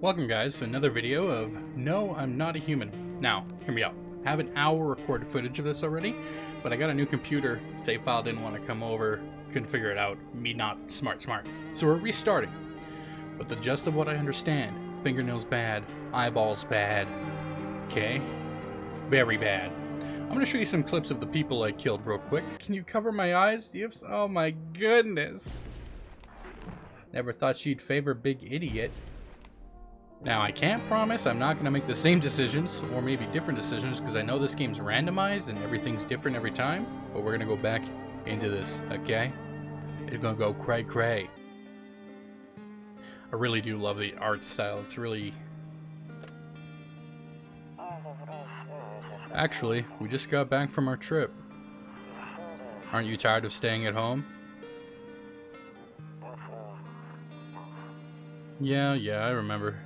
Welcome guys to another video of No, I'm Not a Human. Now, hear me out. I have an hour recorded footage of this already, but I got a new computer, save file didn't want to come over, couldn't figure it out, me not smart. So we're restarting. But the gist of what I understand, fingernails bad, eyeballs bad, okay? Very bad. I'm gonna show you some clips of the people I killed real quick. Can you cover my eyes? Do you have oh my goodness. Never thought she'd favor big idiot. Now, I can't promise I'm not going to make the same decisions, or maybe different decisions, because I know this game's randomized and everything's different every time, but we're going to go back into this, okay? It's going to go cray-cray. I really do love the art style. It's really... Actually, we just got back from our trip. Aren't you tired of staying at home? Yeah, I remember.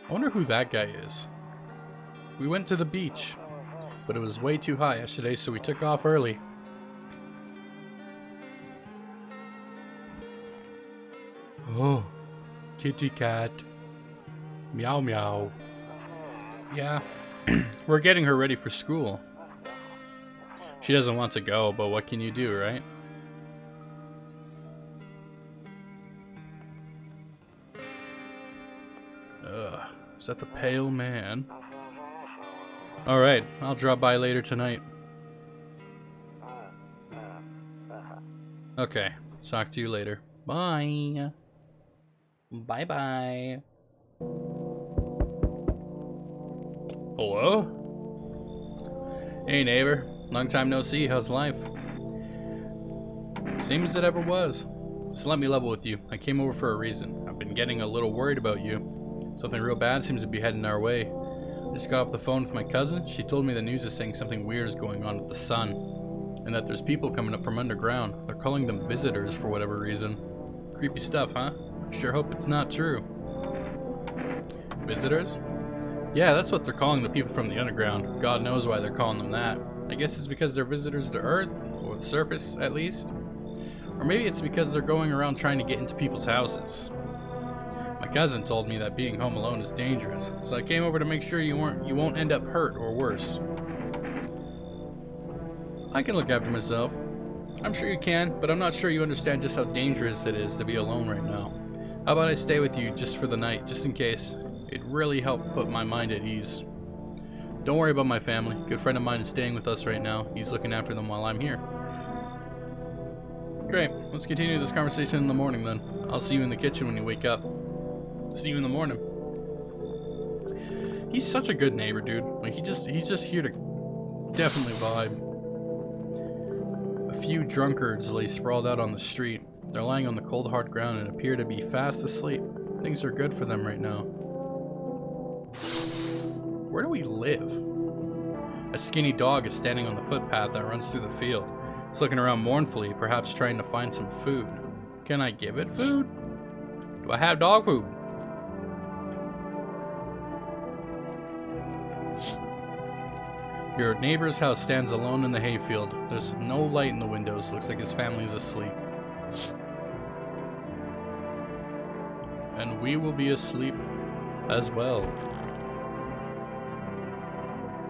I wonder who that guy is. We went to the beach, but it was way too hot yesterday, so we took off early. Oh, kitty cat. Meow meow. Yeah, we're getting her ready for school. She doesn't want to go, but what can you do, right? Ugh. Is that the pale man? Alright, I'll drop by later tonight. Okay, talk to you later. Bye. Bye-bye. Hello? Hey neighbor, long time no see, how's life? Same as it ever was. So let me level with you. I came over for a reason. I've been getting a little worried about you. Something real bad seems to be heading our way. I just got off the phone with my cousin. She told me the news is saying something weird is going on with the sun, and that there's people coming up from underground. They're calling them visitors for whatever reason. Creepy stuff, huh? Sure hope it's not true. Visitors? Yeah, that's what they're calling the people from the underground. God knows why they're calling them that. I guess it's because they're visitors to Earth, or the surface at least. Or maybe it's because they're going around trying to get into people's houses. My cousin told me that being home alone is dangerous, so I came over to make sure you won't end up hurt or worse. I can look after myself. I'm sure you can, but I'm not sure you understand just how dangerous it is to be alone right now. How about I stay with you just for the night, just in case? It really helped put my mind at ease. Don't worry about my family. A good friend of mine is staying with us right now. He's looking after them while I'm here. Great. Let's continue this conversation in the morning then. I'll see you in the kitchen when you wake up. See you in the morning. He's such a good neighbor, dude. Like he's just here to definitely vibe. A few drunkards lay sprawled out on the street. They're lying on the cold hard ground and appear to be fast asleep. Things are good for them right now. Where do we live? A skinny dog is standing on the footpath that runs through the field. It's looking around mournfully, perhaps trying to find some food. Can I give it food? Do I have dog food? Your neighbor's house stands alone in the hayfield. There's no light in the windows. Looks like his family's asleep. And we will be asleep as well.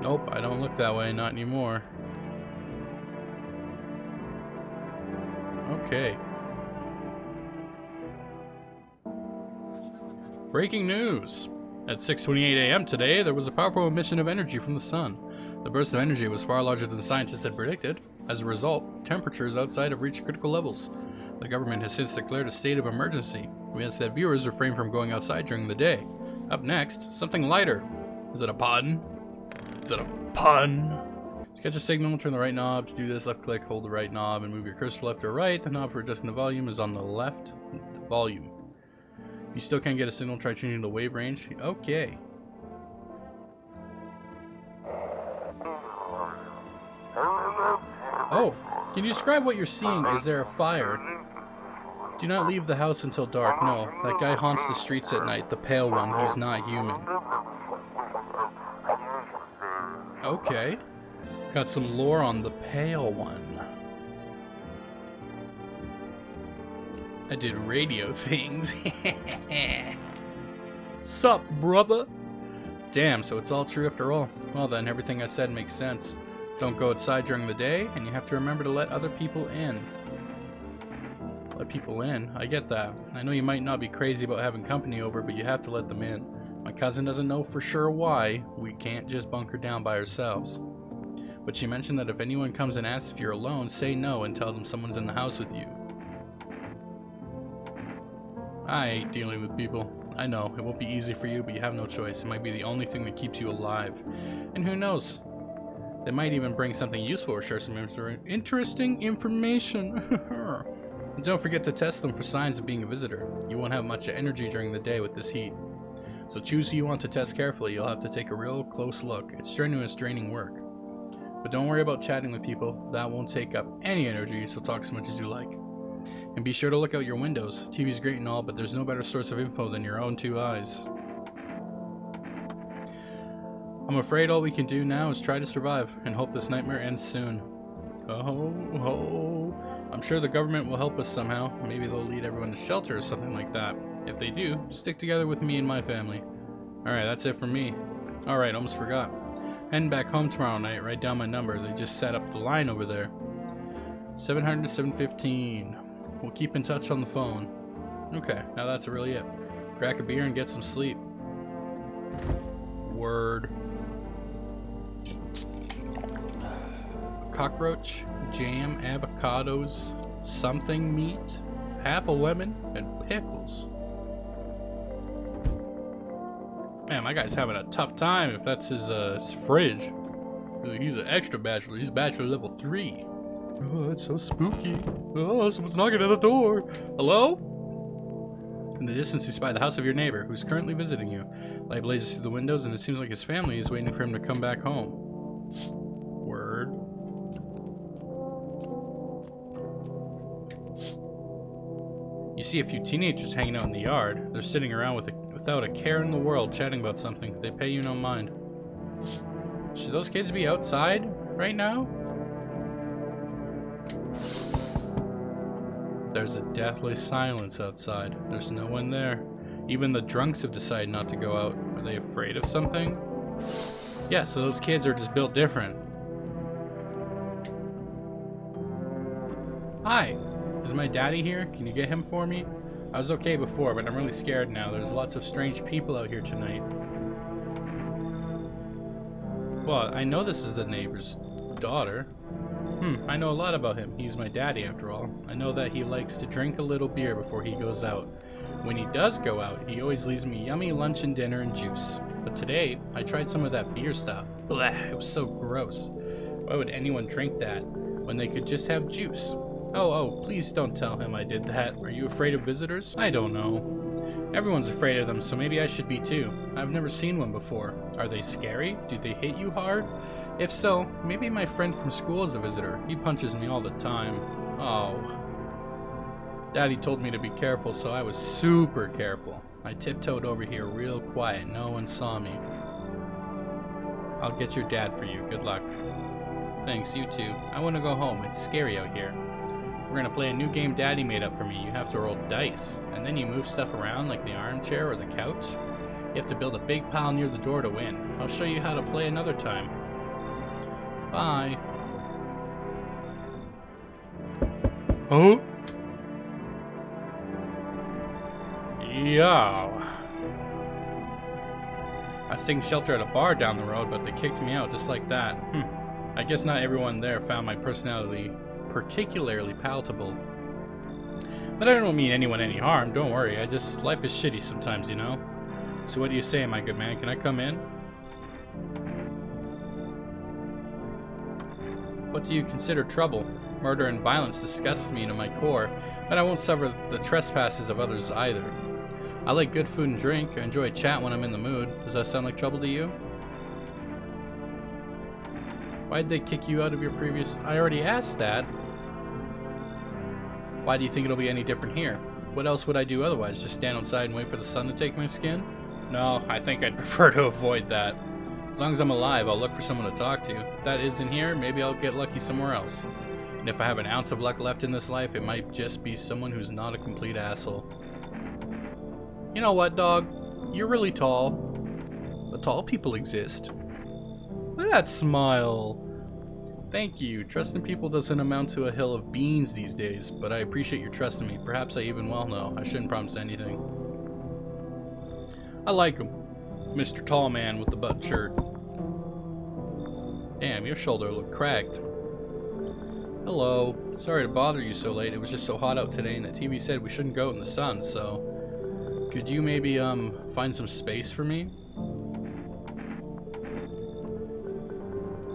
Nope, I don't look that way, not anymore. Okay. Breaking news! At 6:28 a.m. today, there was a powerful emission of energy from the sun. The burst of energy was far larger than the scientists had predicted. As a result, temperatures outside have reached critical levels. The government has since declared a state of emergency. We ask that viewers refrain from going outside during the day. Up next, something lighter. Is it a pun? Is it a pun? To catch a signal, turn the right knob. To do this, left click, hold the right knob, and move your cursor left or right. The knob for adjusting the volume is on the left. Volume. If you still can't get a signal, try changing the wave range. Okay. Oh, can you describe what you're seeing? Is there a fire? Do not leave the house until dark. No, that guy haunts the streets at night. The pale one. He's not human. Okay. Got some lore on the pale one. I did radio things. Sup, brother? Damn, so it's all true after all. Well then, everything I said makes sense. Don't go outside during the day, and you have to remember to let other people in. Let people in? I get that. I know you might not be crazy about having company over, but you have to let them in. My cousin doesn't know for sure why. We can't just bunker down by ourselves. But she mentioned that if anyone comes and asks if you're alone, say no and tell them someone's in the house with you. I hate dealing with people. I know, it won't be easy for you, but you have no choice. It might be the only thing that keeps you alive. And who knows? They might even bring something useful or share some interesting information. And don't forget to test them for signs of being a visitor. You won't have much energy during the day with this heat. So choose who you want to test carefully. You'll have to take a real close look. It's strenuous, draining work. But don't worry about chatting with people. That won't take up any energy, so talk as much as you like. And be sure to look out your windows. TV's great and all, but there's no better source of info than your own two eyes. I'm afraid all we can do now is try to survive and hope this nightmare ends soon. Oh, I'm sure the government will help us somehow. Maybe they'll lead everyone to shelter or something like that. If they do, stick together with me and my family. Alright, that's it from me. Alright, almost forgot. Heading back home tomorrow night, write down my number. They just set up the line over there. 700 to 715. We'll keep in touch on the phone. Okay, now that's really it. Crack a beer and get some sleep. Word. Cockroach, jam, avocados, something meat, half a lemon, and pickles. Man, my guy's having a tough time if that's his fridge. He's an extra bachelor. He's bachelor level 3. Oh, it's so spooky. Oh, someone's knocking at the door. Hello? In the distance, you spy the house of your neighbor, who's currently visiting you. Light blazes through the windows, and it seems like his family is waiting for him to come back home. Word. You see a few teenagers hanging out in the yard. They're sitting around without a care in the world, chatting about something. They pay you no mind. Should those kids be outside right now? There's a deathly silence outside. There's no one there. Even the drunks have decided not to go out. Are they afraid of something? Yeah, so those kids are just built different. Hi, is my daddy here? Can you get him for me? I was okay before, but I'm really scared now. There's lots of strange people out here tonight. Well, I know this is the neighbor's daughter. I know a lot about him. He's my daddy, after all. I know that he likes to drink a little beer before he goes out. When he does go out, he always leaves me yummy lunch and dinner and juice. But today, I tried some of that beer stuff. Blah, it was so gross. Why would anyone drink that when they could just have juice? Oh, please don't tell him I did that. Are you afraid of visitors? I don't know. Everyone's afraid of them, so maybe I should be too. I've never seen one before. Are they scary? Do they hit you hard? If so, maybe my friend from school is a visitor. He punches me all the time. Oh. Daddy told me to be careful, so I was super careful. I tiptoed over here real quiet. No one saw me. I'll get your dad for you. Good luck. Thanks, you too. I want to go home. It's scary out here. We're gonna play a new game Daddy made up for me. You have to roll dice, and then you move stuff around like the armchair or the couch. You have to build a big pile near the door to win. I'll show you how to play another time. Bye. Oh? Yo. I was taking shelter at a bar down the road, but they kicked me out just like that. I guess not everyone there found my personality particularly palatable. But I don't mean anyone any harm, don't worry. Life is shitty sometimes, you know? So what do you say, my good man? Can I come in? What do you consider trouble? Murder and violence disgusts me to my core, but I won't suffer the trespasses of others either. I like good food and drink. I enjoy a chat when I'm in the mood. Does that sound like trouble to you? Why'd they kick you out of your previous... I already asked that. Why do you think it'll be any different here? What else would I do otherwise? Just stand outside and wait for the sun to take my skin? No, I think I'd prefer to avoid that. As long as I'm alive, I'll look for someone to talk to. If that isn't here, maybe I'll get lucky somewhere else. And if I have an ounce of luck left in this life, it might just be someone who's not a complete asshole. You know what, dog? You're really tall. But tall people exist. Look at that smile. Thank you. Trusting people doesn't amount to a hill of beans these days, but I appreciate your trust in me. Perhaps I even will know. I shouldn't promise anything. I like him. Mr. Tall Man with the button shirt. Damn, your shoulder looked cracked. Hello. Sorry to bother you so late. It was just so hot out today and the TV said we shouldn't go in the sun, so... Could you maybe, find some space for me?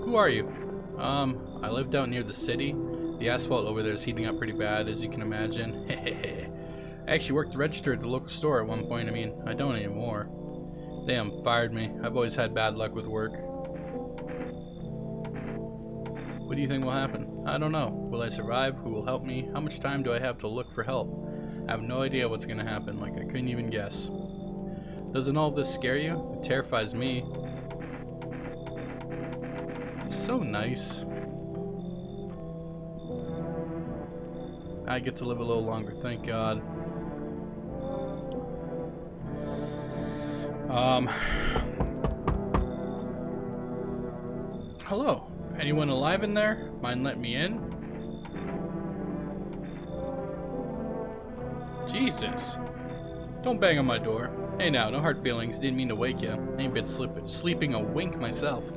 Who are you? I lived out near the city. The asphalt over there is heating up pretty bad, as you can imagine. I actually worked the register at the local store at one point. I mean, I don't anymore. They fired me. I've always had bad luck with work. What do you think will happen? I don't know. Will I survive? Who will help me? How much time do I have to look for help? I have no idea what's gonna happen. Like, I couldn't even guess. Doesn't all this scare you? It terrifies me. So nice. I get to live a little longer, thank God. Hello. Anyone alive in there? Mind letting me in? Jesus. Don't bang on my door. Hey now, no hard feelings. Didn't mean to wake you. Ain't been sleeping a wink myself.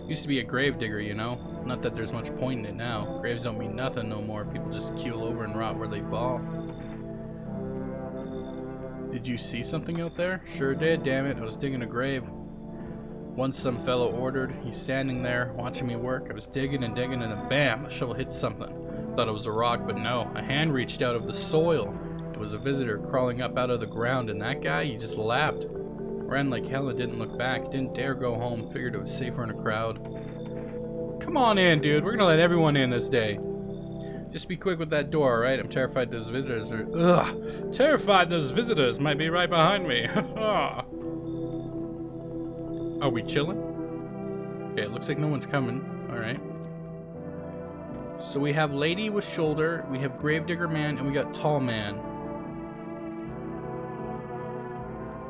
Used to be a grave digger, you know? Not that there's much point in it now. Graves don't mean nothing no more. People just keel over and rot where they fall. Did you see something out there? Sure did, damn it. I was digging a grave. Once some fellow ordered. He's standing there, watching me work. I was digging and digging, and then bam! A shovel hit something. Thought it was a rock, but no. A hand reached out of the soil. It was a visitor crawling up out of the ground, and that guy, he just laughed. Ran like hell and didn't look back. Didn't dare go home. Figured it was safer in a crowd. Come on in, dude. We're gonna let everyone in this day. Just be quick with that door, alright? I'm terrified those visitors are... Ugh! Terrified those visitors might be right behind me. Are we chilling? Okay, it looks like no one's coming. Alright. So we have Lady with Shoulder, we have Gravedigger Man, and we got Tall Man.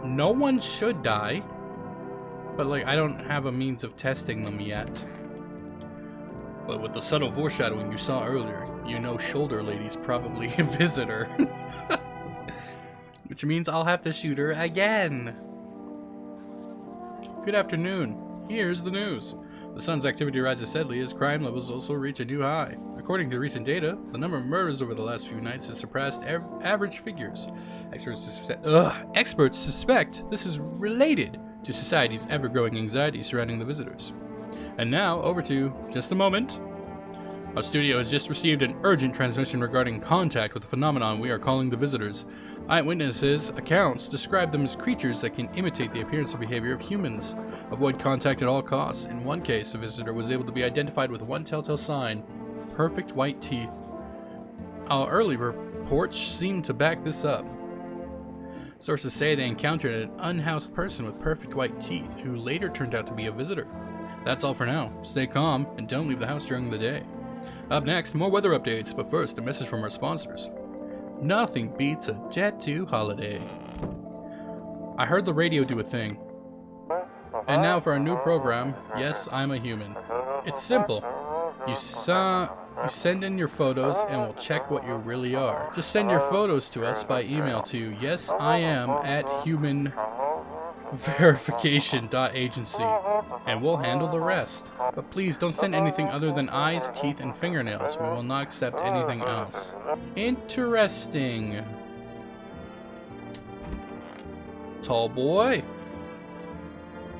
No one should die. But, like, I don't have a means of testing them yet. But with the subtle foreshadowing you saw earlier, you know Shoulder Lady's probably a visitor. Which means I'll have to shoot her again. Good afternoon. Here's the news. The sun's activity rises steadily as crime levels also reach a new high. According to recent data, the number of murders over the last few nights has surpassed average figures. Experts suspect this is related to society's ever-growing anxiety surrounding the visitors. And now, over to just a moment. Our studio has just received an urgent transmission regarding contact with a phenomenon we are calling the visitors. Eyewitnesses' accounts describe them as creatures that can imitate the appearance and behavior of humans. Avoid contact at all costs. In one case, a visitor was able to be identified with one telltale sign: perfect white teeth. Our early reports seem to back this up. Sources say they encountered an unhoused person with perfect white teeth who later turned out to be a visitor. That's all for now. Stay calm and don't leave the house during the day. Up next, more weather updates, but first, a message from our sponsors. Nothing beats a Jet 2 holiday. I heard the radio do a thing. And now for our new program, Yes, I'm a Human. It's simple. You send in your photos and we'll check what you really are. Just send your photos to us by email to yesiam@humanverification.agency and we'll handle the rest. But please don't send anything other than eyes, teeth, and fingernails. We will not accept anything else. Interesting. Tall boy.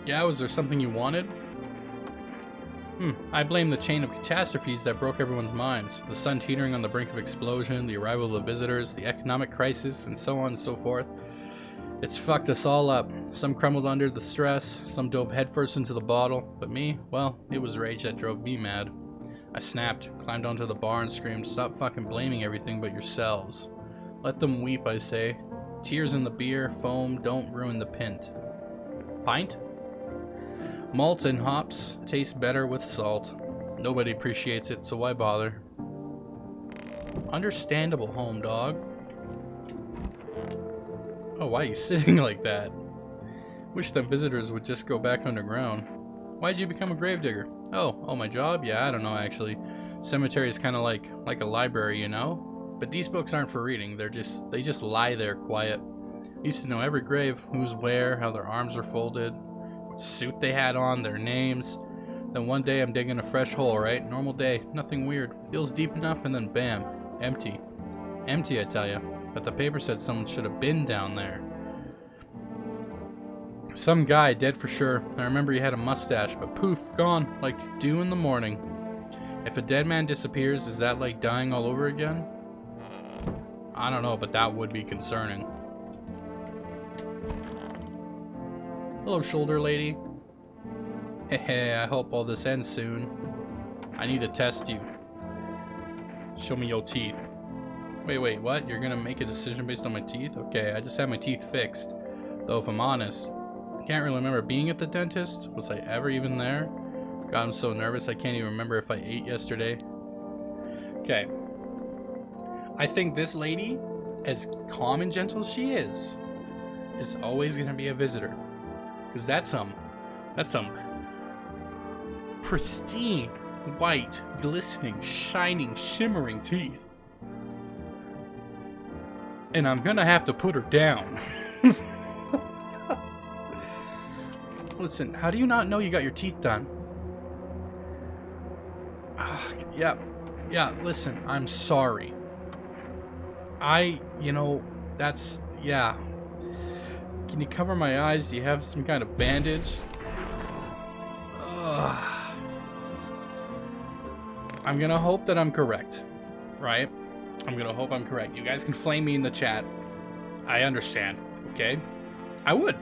Yeah, was there something you wanted? I blame the chain of catastrophes that broke everyone's minds. The sun teetering on the brink of explosion, the arrival of the visitors, the economic crisis, and so on and so forth. It's fucked us all up. Some crumbled under the stress, some dove headfirst into the bottle, but me, well, it was rage that drove me mad. I snapped, climbed onto the bar and screamed, "Stop fucking blaming everything but yourselves. Let them weep, I say. Tears in the beer, foam, don't ruin the pint." Pint? Malt and hops taste better with salt. Nobody appreciates it, so why bother? Understandable, home dog. Oh, why are you sitting like that? Wish the visitors would just go back underground. Why'd you become a gravedigger? Oh, my job? Yeah, I don't know actually. Cemetery is kind of like a library, you know? But these books aren't for reading. They just lie there quiet. I used to know every grave, who's where, how their arms are folded, what suit they had on, their names. Then one day I'm digging a fresh hole, right? Normal day, nothing weird. Feels deep enough and then bam, empty. Empty, I tell you. But the paper said someone should have been down there. Some guy, dead for sure. I remember he had a mustache, but poof, gone, like dew in the morning. If a dead man disappears, is that like dying all over again? I don't know, but that would be concerning. Hello, shoulder lady. Hey, I hope all this ends soon. I need to test you. Show me your teeth. Wait, what? You're gonna make a decision based on my teeth? Okay, I just had my teeth fixed. Though if I'm honest, I can't really remember being at the dentist. Was I ever even there? God, I'm so nervous I can't even remember if I ate yesterday. Okay. I think this lady, as calm and gentle as she is always gonna be a visitor. Because that's some pristine, white, glistening, shining, shimmering teeth. And I'm gonna have to put her down. Listen, how do you not know you got your teeth done? Yeah, listen, I'm sorry. Yeah. Can you cover my eyes? Do you have some kind of bandage? Ugh. I'm gonna hope that I'm correct, right? I'm gonna hope I'm correct. You guys can flame me in the chat. I understand, okay? I would.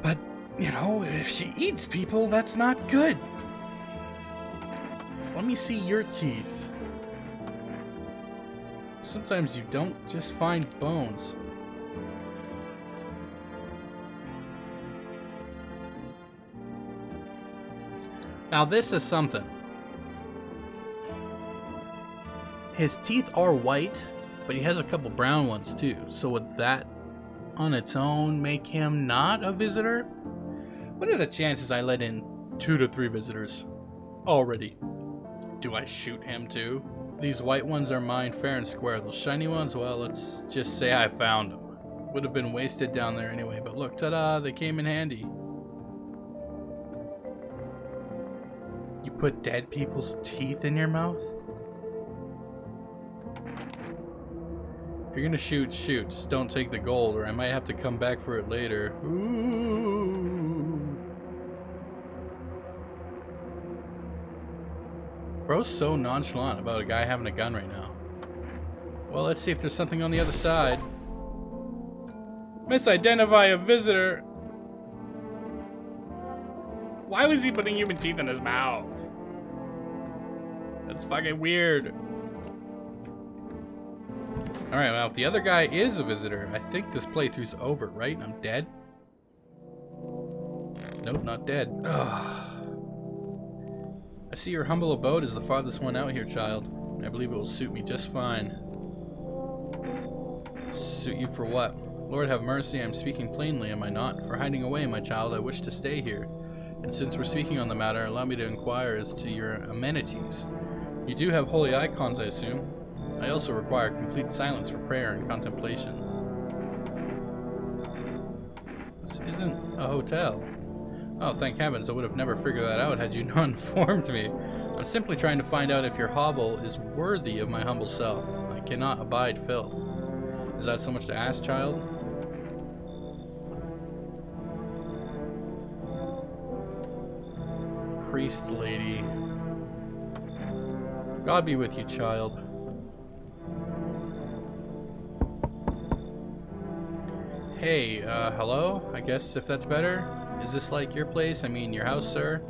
But, if she eats people, that's not good. Let me see your teeth. Sometimes you don't just find bones. Now this is something. His teeth are white, but he has a couple brown ones too. So would that on its own make him not a visitor? What are the chances I let in 2 to 3 visitors already? Do I shoot him too? These white ones are mine fair and square. Those shiny ones, well, let's just say I found them. Would have been wasted down there anyway, but look, ta-da, they came in handy. You put dead people's teeth in your mouth? If you're gonna shoot, just don't take the gold, or I might have to come back for it later. Ooh. Bro's so nonchalant about a guy having a gun right now. Well, let's see if there's something on the other side. Misidentify a visitor. Why was he putting human teeth in his mouth? That's fucking weird. Alright, well, if the other guy is a visitor, I think this playthrough's over, right? I'm dead? Nope, not dead. Ugh. I see your humble abode is the farthest one out here, child. I believe it will suit me just fine. Suit you for what? Lord have mercy, I'm speaking plainly, am I not? For hiding away, my child, I wish to stay here. And since we're speaking on the matter, allow me to inquire as to your amenities. You do have holy icons, I assume. I also require complete silence for prayer and contemplation. This isn't a hotel. Oh, thank heavens, I would have never figured that out had you not informed me. I'm simply trying to find out if your hovel is worthy of my humble self. I cannot abide filth. Is that so much to ask, child? Priest lady. God be with you, child. Hey, hello? I guess if that's better? Is this like your place? I mean, your house, sir?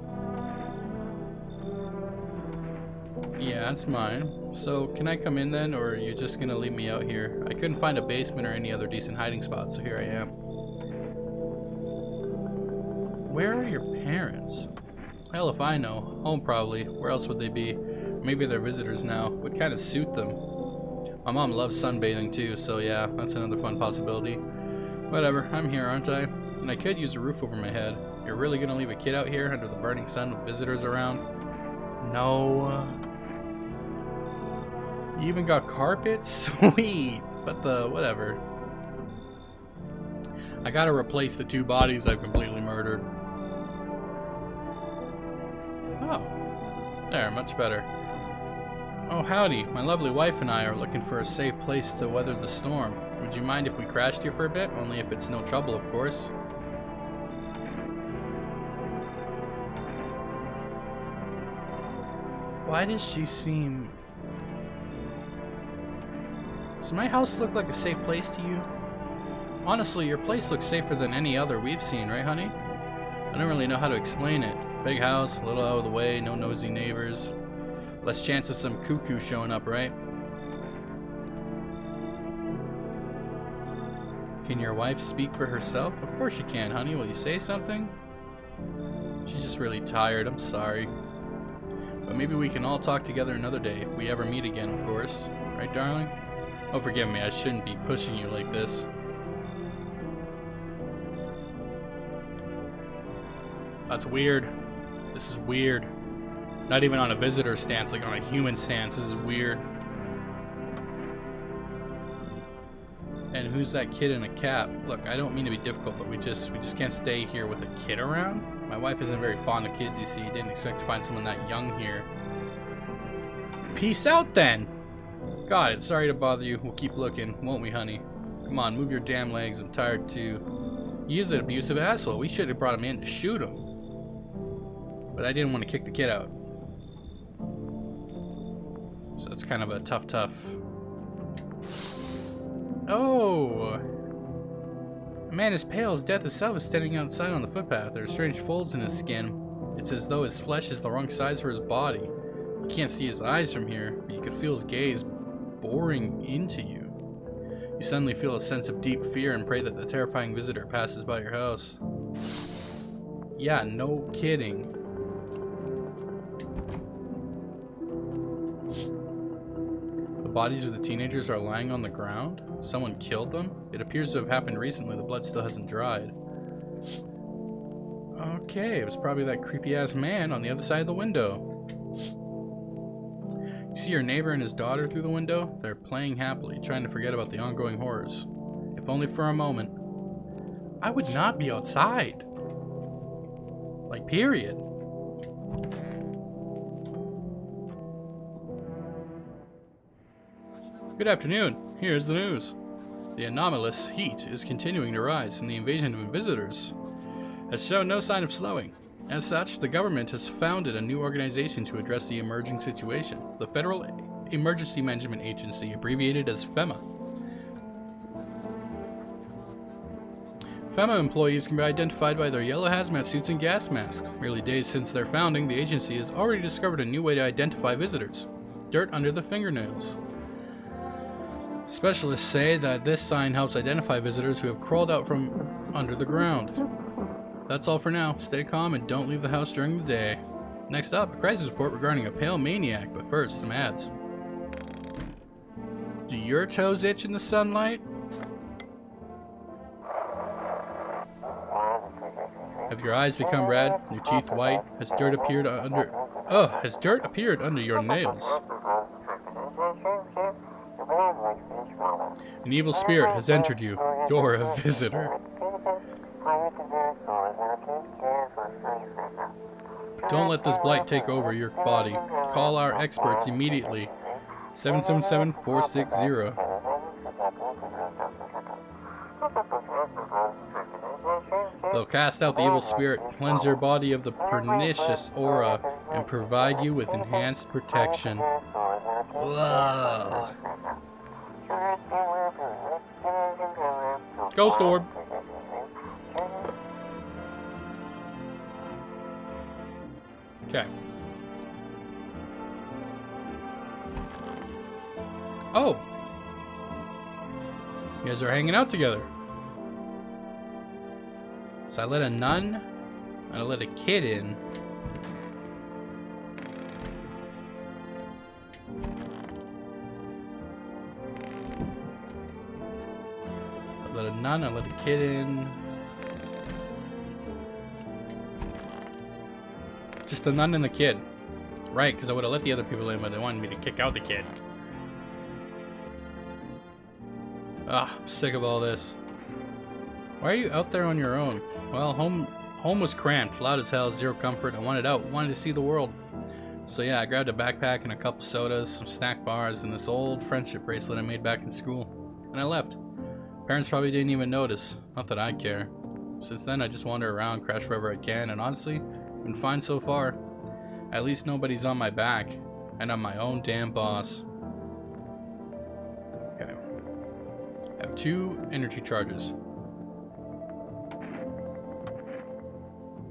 Yeah, it's mine. So, can I come in then, or are you just gonna leave me out here? I couldn't find a basement or any other decent hiding spot, so here I am. Where are your parents? Hell if I know. Home probably. Where else would they be? Maybe they're visitors now. Would kind of suit them. My mom loves sunbathing too, so yeah, that's another fun possibility. Whatever, I'm here, aren't I? And I could use a roof over my head. You're really gonna leave a kid out here under the burning sun with visitors around? No. You even got carpet? Sweet. But whatever. I gotta replace the 2 bodies I've completely murdered. Oh. There, much better. Oh, howdy. My lovely wife and I are looking for a safe place to weather the storm. Would you mind if we crashed here for a bit? Only if it's no trouble, of course. Why does she seem... Does my house look like a safe place to you? Honestly, your place looks safer than any other we've seen, right, honey? I don't really know how to explain it. Big house, a little out of the way, no nosy neighbors. Less chance of some cuckoo showing up, right? Can your wife speak for herself? Of course she can, honey. Will you say something? She's just really tired, I'm sorry. But maybe we can all talk together another day, if we ever meet again, of course. Right, darling? Oh, forgive me, I shouldn't be pushing you like this. That's weird. This is weird. Not even on a visitor stance, like on a human stance. This is weird. And who's that kid in a cap? Look, I don't mean to be difficult, but we just can't stay here with a kid around. My wife isn't very fond of kids, you see. Didn't expect to find someone that young here. Peace out, then! Got it. Sorry to bother you. We'll keep looking, won't we, honey? Come on, move your damn legs. I'm tired, too. He is an abusive asshole. We should have brought him in to shoot him. But I didn't want to kick the kid out. So it's kind of a tough. Oh! A man as pale as death itself is standing outside on the footpath. There are strange folds in his skin. It's as though his flesh is the wrong size for his body. You can't see his eyes from here, but you can feel his gaze boring into you. You suddenly feel a sense of deep fear and pray that the terrifying visitor passes by your house. Yeah, no kidding. The bodies of the teenagers are lying on the ground. Someone killed them? It appears to have happened recently. The blood still hasn't dried. Okay, it was probably that creepy-ass man on the other side of the window. You see your neighbor and his daughter through the window? They're playing happily, trying to forget about the ongoing horrors. If only for a moment. I would not be outside. Like, period. Good afternoon. Here's the news. The anomalous heat is continuing to rise, and the invasion of visitors has shown no sign of slowing. As such, the government has founded a new organization to address the emerging situation, the Federal Emergency Management Agency, abbreviated as FEMA. FEMA employees can be identified by their yellow hazmat suits and gas masks. Merely days since their founding, the agency has already discovered a new way to identify visitors: dirt under the fingernails. Specialists say that this sign helps identify visitors who have crawled out from under the ground. That's all for now. Stay calm and don't leave the house during the day. Next up, a crisis report regarding a pale maniac, but first, some ads. Do your toes itch in the sunlight? Have your eyes become red, your teeth white? Has dirt appeared under your nails? An evil spirit has entered you. You're a visitor. Don't let this blight take over your body. Call our experts immediately. 777-460. They'll cast out the evil spirit, cleanse your body of the pernicious aura, and provide you with enhanced protection. Whoa. Ghost orb. Okay. Oh! You guys are hanging out together. So I let a nun, and I let a kid in. let a nun, I let a kid in. Just the nun and the kid. Right, because I would have let the other people in, but they wanted me to kick out the kid. Ah, I'm sick of all this. Why are you out there on your own? Well, home was cramped, loud as hell, zero comfort. I wanted out, wanted to see the world. So yeah, I grabbed a backpack and a couple sodas, some snack bars, and this old friendship bracelet I made back in school. And I left. Parents probably didn't even notice. Not that I care. Since then, I just wander around, crash wherever I can, and honestly, been fine so far. At least nobody's on my back, and I'm my own damn boss. Okay. I have 2 energy charges.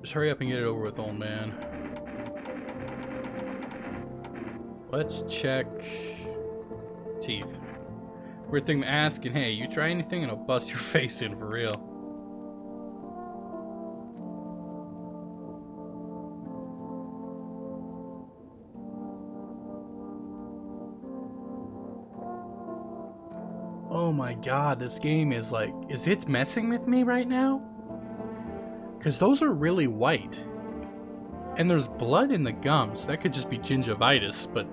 Just hurry up and get it over with, old man. Let's check teeth. Weird thing to ask, and hey, you try anything and I'll bust your face in for real. Oh my god, this game is like, is it messing with me right now? Because those are really white. And there's blood in the gums. That could just be gingivitis, but...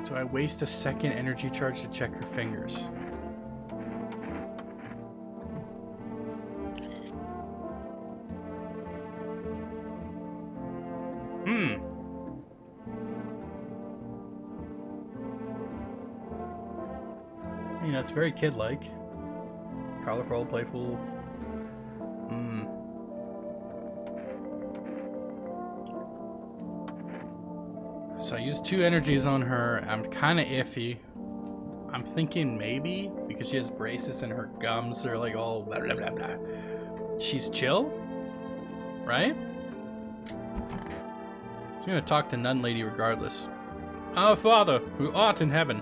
Do I waste a second energy charge to check her fingers? I mean, that's very kid-like. Colorful, playful. So I used 2 energies on her. I'm kind of iffy. I'm thinking maybe because she has braces and her gums are like all blah blah blah blah. She's chill, right? I'm gonna talk to Nun Lady regardless. Our Father, who art in heaven.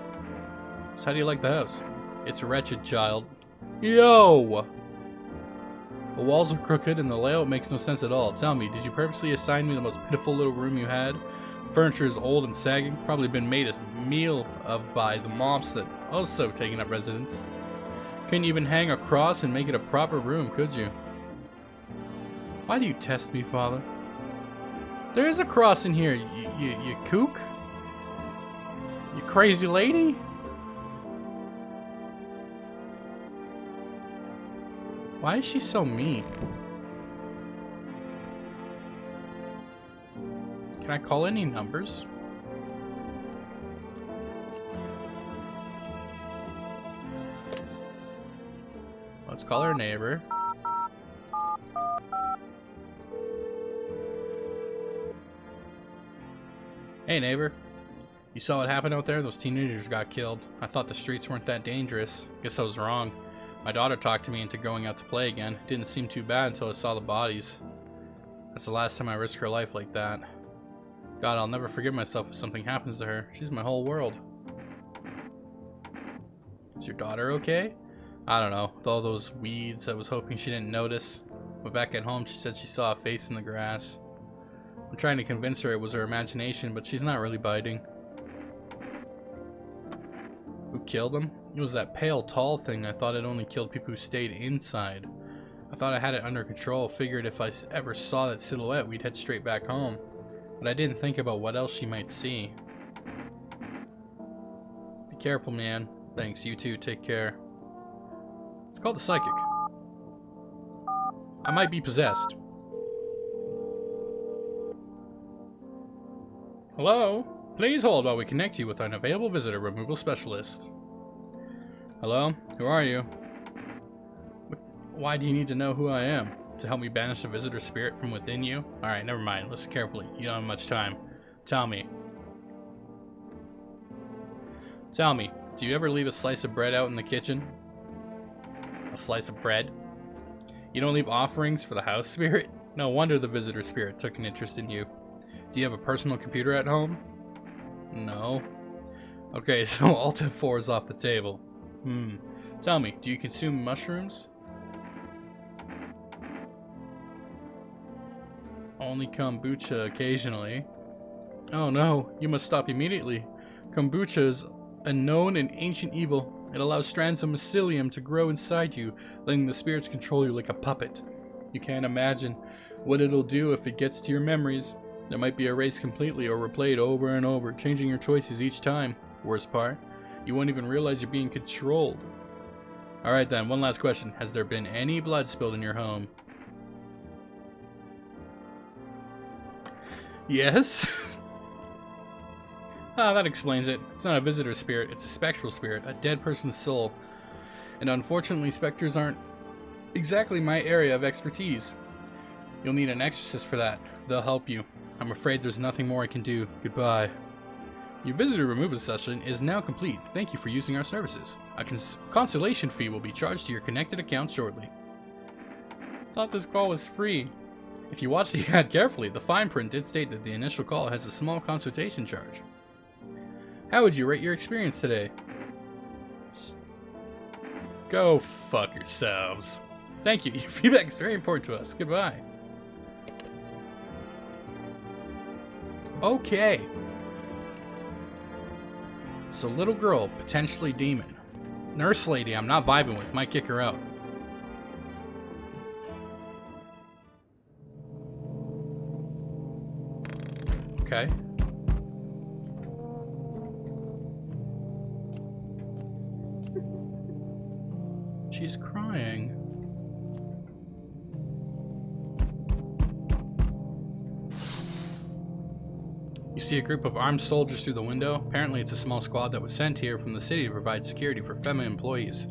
So how do you like the house? It's wretched, child. Yo! The walls are crooked and the layout makes no sense at all. Tell me, did you purposely assign me the most pitiful little room you had? Furniture is old and sagging, probably been made a meal of by the mobs that also taken up residence. Couldn't even hang a cross and make it a proper room, could you? Why do you test me, Father? There is a cross in here, you kook. You crazy lady. Why is she so mean? Can I call any numbers? Let's call her neighbor. Hey neighbor, you saw what happened out there? Those teenagers got killed. I thought the streets weren't that dangerous. Guess I was wrong. My daughter talked me into going out to play again. Didn't seem too bad until I saw the bodies. That's the last time I risked her life like that. God, I'll never forgive myself if something happens to her. She's my whole world. Is your daughter okay? I don't know. With all those weeds, I was hoping she didn't notice. But back at home, she said she saw a face in the grass. I'm trying to convince her it was her imagination, but she's not really biting. Who killed him? It was that pale, tall thing. I thought it only killed people who stayed inside. I thought I had it under control. Figured if I ever saw that silhouette, we'd head straight back home. But I didn't think about what else she might see. Be careful, man. Thanks, you too. Take care. It's called the Psychic. I might be possessed. Hello? Please hold while we connect you with an available visitor removal specialist. Hello? Who are you? Why do you need to know who I am? To help me banish the visitor spirit from within you? Alright, never mind. Listen carefully. You don't have much time. Tell me. Tell me, do you ever leave a slice of bread out in the kitchen? A slice of bread? You don't leave offerings for the house spirit? No wonder the visitor spirit took an interest in you. Do you have a personal computer at home? No. Okay, so Alt F4 is off the table. Tell me, do you consume mushrooms? Only kombucha occasionally. Oh no, you must stop immediately. Kombucha is a known and ancient evil. It allows strands of mycelium to grow inside you, letting the spirits control you like a puppet. You can't imagine what it'll do if it gets to your memories. It might be erased completely or replayed over and over, changing your choices each time. Worst part, you won't even realize you're being controlled. Alright then, one last question. Has there been any blood spilled in your home? Yes? Ah, that explains it. It's not a visitor spirit, it's a spectral spirit, a dead person's soul. And unfortunately, specters aren't exactly my area of expertise. You'll need an exorcist for that. They'll help you. I'm afraid there's nothing more I can do. Goodbye. Your visitor removal session is now complete. Thank you for using our services. A consolation fee will be charged to your connected account shortly. Thought this call was free. If you watch the ad carefully, the fine print did state that the initial call has a small consultation charge. How would you rate your experience today? Go fuck yourselves. Thank you. Your feedback is very important to us. Goodbye. Okay. So little girl, potentially demon. Nurse lady I'm not vibing with. Might kick her out. Okay. She's crying. You see a group of armed soldiers through the window. Apparently it's a small squad that was sent here from the city to provide security for FEMA employees.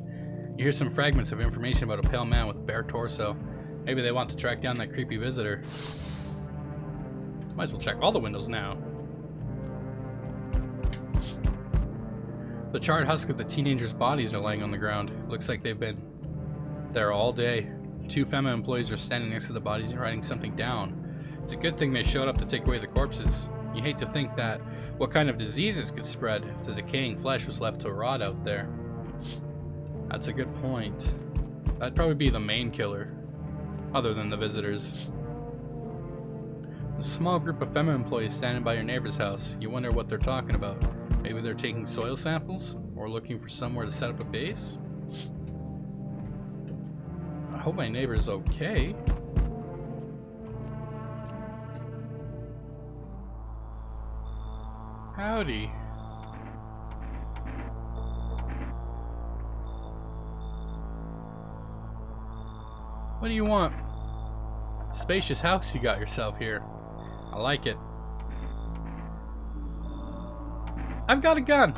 You hear some fragments of information about a pale man with a bare torso. Maybe they want to track down that creepy visitor. Might as well check all the windows now. The charred husk of the teenagers' bodies are lying on the ground. Looks like they've been there all day. 2 FEMA employees are standing next to the bodies and writing something down. It's a good thing they showed up to take away the corpses. You hate to think that what kind of diseases could spread if the decaying flesh was left to rot out there. That's a good point. That'd probably be the main killer, other than the visitors. There's a small group of FEMA employees standing by your neighbor's house. You wonder what they're talking about. Maybe they're taking soil samples? Or looking for somewhere to set up a base? I hope my neighbor's okay. Howdy. What do you want? Spacious house you got yourself here. I like it. I've got a gun.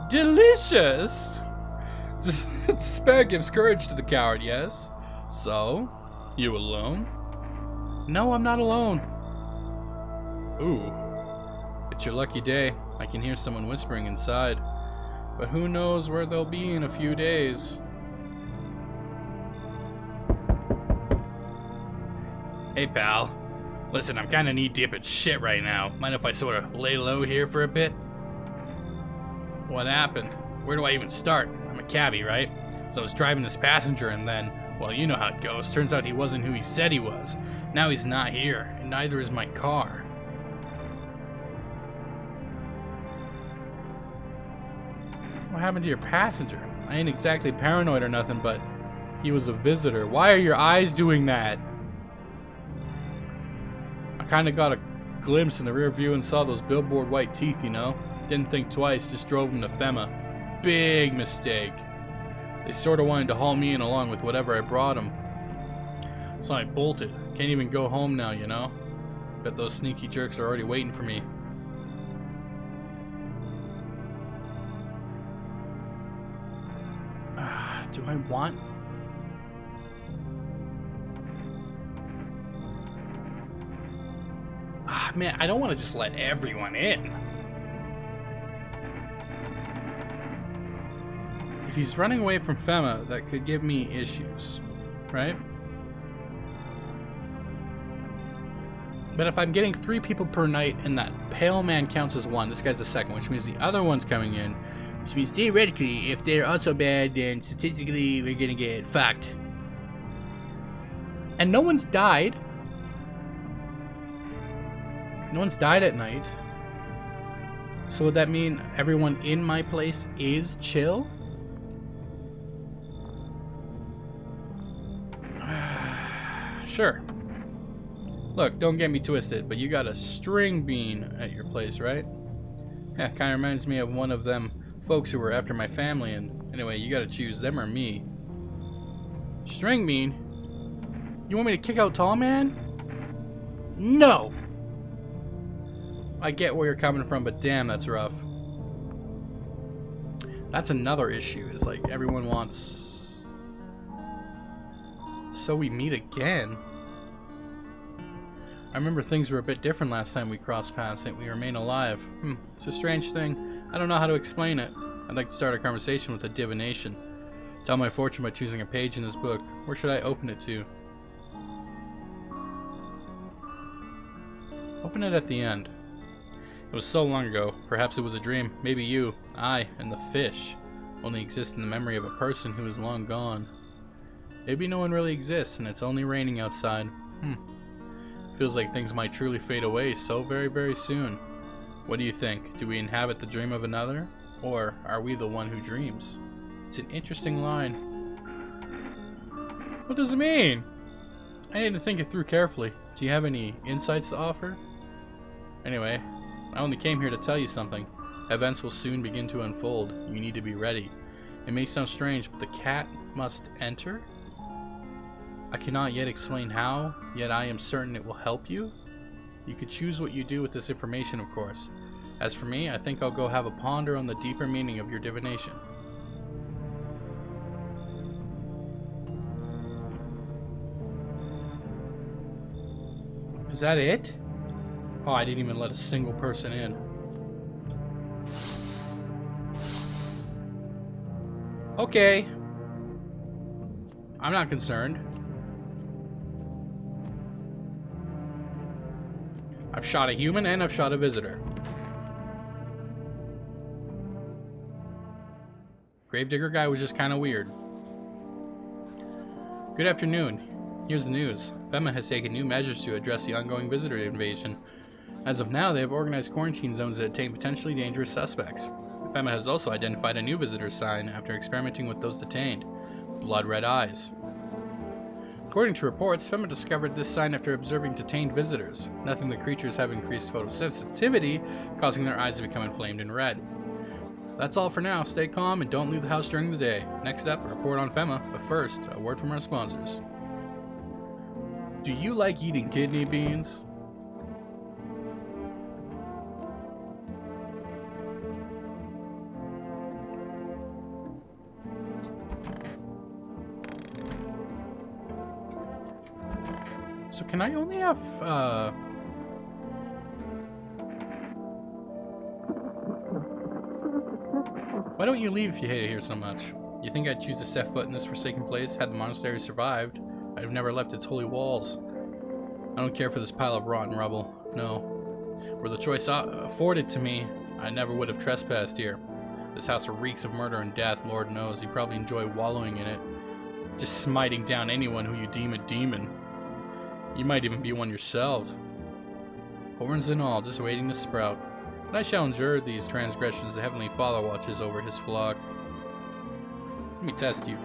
Delicious! Despair gives courage to the coward, yes? So, you alone? No, I'm not alone. Ooh. It's your lucky day. I can hear someone whispering inside. But who knows where they'll be in a few days. Hey, pal. Listen, I'm kinda knee-deep in shit right now. Mind if I sorta lay low here for a bit? What happened? Where do I even start? I'm a cabbie, right? So I was driving this passenger and then, well, you know how it goes. Turns out he wasn't who he said he was. Now he's not here, and neither is my car. What happened to your passenger? I ain't exactly paranoid or nothing, but he was a visitor. Why are your eyes doing that? I kinda got a glimpse in the rear view and saw those billboard white teeth, you know? Didn't think twice, just drove him to FEMA. Big mistake. They sorta wanted to haul me in along with whatever I brought them. So I bolted. Can't even go home now, you know? Bet those sneaky jerks are already waiting for me. Do I want... Man, I don't want to just let everyone in. If he's running away from FEMA, that could give me issues, right? But if I'm getting 3 people per night and that pale man counts as 1, this guy's the second, which means the other one's coming in. Which means theoretically, if they're also bad, then statistically we're gonna get fucked. And no one's died. No one's died at night. So would that mean everyone in my place is chill? Sure. Look, don't get me twisted, but you got a string bean at your place, right? Yeah, kind of reminds me of one of them folks who were after my family, and anyway, you gotta choose them or me. String bean? You want me to kick out Dollmare? No! I get where you're coming from, but damn, that's rough. That's another issue, is like everyone wants... So we meet again? I remember things were a bit different last time we crossed paths, and we remain alive. It's a strange thing. I don't know how to explain it. I'd like to start a conversation with a divination. Tell my fortune by choosing a page in this book. Where should I open it to? Open it at the end. It was so long ago. Perhaps it was a dream. Maybe you, I, and the fish only exist in the memory of a person who is long gone. Maybe no one really exists, and it's only raining outside. Feels like things might truly fade away so very, very soon. What do you think? Do we inhabit the dream of another? Or are we the one who dreams? It's an interesting line. What does it mean? I need to think it through carefully. Do you have any insights to offer? Anyway, I only came here to tell you something. Events will soon begin to unfold. You need to be ready. It may sound strange, but the cat must enter? I cannot yet explain how, yet I am certain it will help you. You could choose what you do with this information, of course. As for me, I think I'll go have a ponder on the deeper meaning of your divination. Is that it? Oh, I didn't even let a single person in. Okay. I'm not concerned. I've shot a human and I've shot a visitor. Gravedigger guy was just kind of weird. Good afternoon. Here's the news. FEMA has taken new measures to address the ongoing visitor invasion. As of now, they have organized quarantine zones that detain potentially dangerous suspects. FEMA has also identified a new visitor sign after experimenting with those detained. Blood red eyes. According to reports, FEMA discovered this sign after observing detained visitors. Nothing the creatures have increased photosensitivity, causing their eyes to become inflamed and red. That's all for now. Stay calm and don't leave the house during the day. Next up, a report on FEMA, but first, a word from our sponsors. Do you like eating kidney beans? So can I only have, Why don't you leave if you hate it here so much? You think I'd choose to set foot in this forsaken place had the monastery survived? I'd have never left its holy walls. I don't care for this pile of rotten rubble. No. Were the choice afforded to me, I never would have trespassed here. This house reeks of murder and death, Lord knows. You probably enjoy wallowing in it. Just smiting down anyone who you deem a demon. You might even be one yourself. Horns and all, just waiting to sprout. But I shall endure these transgressions. The Heavenly Father watches over his flock. Let me test you.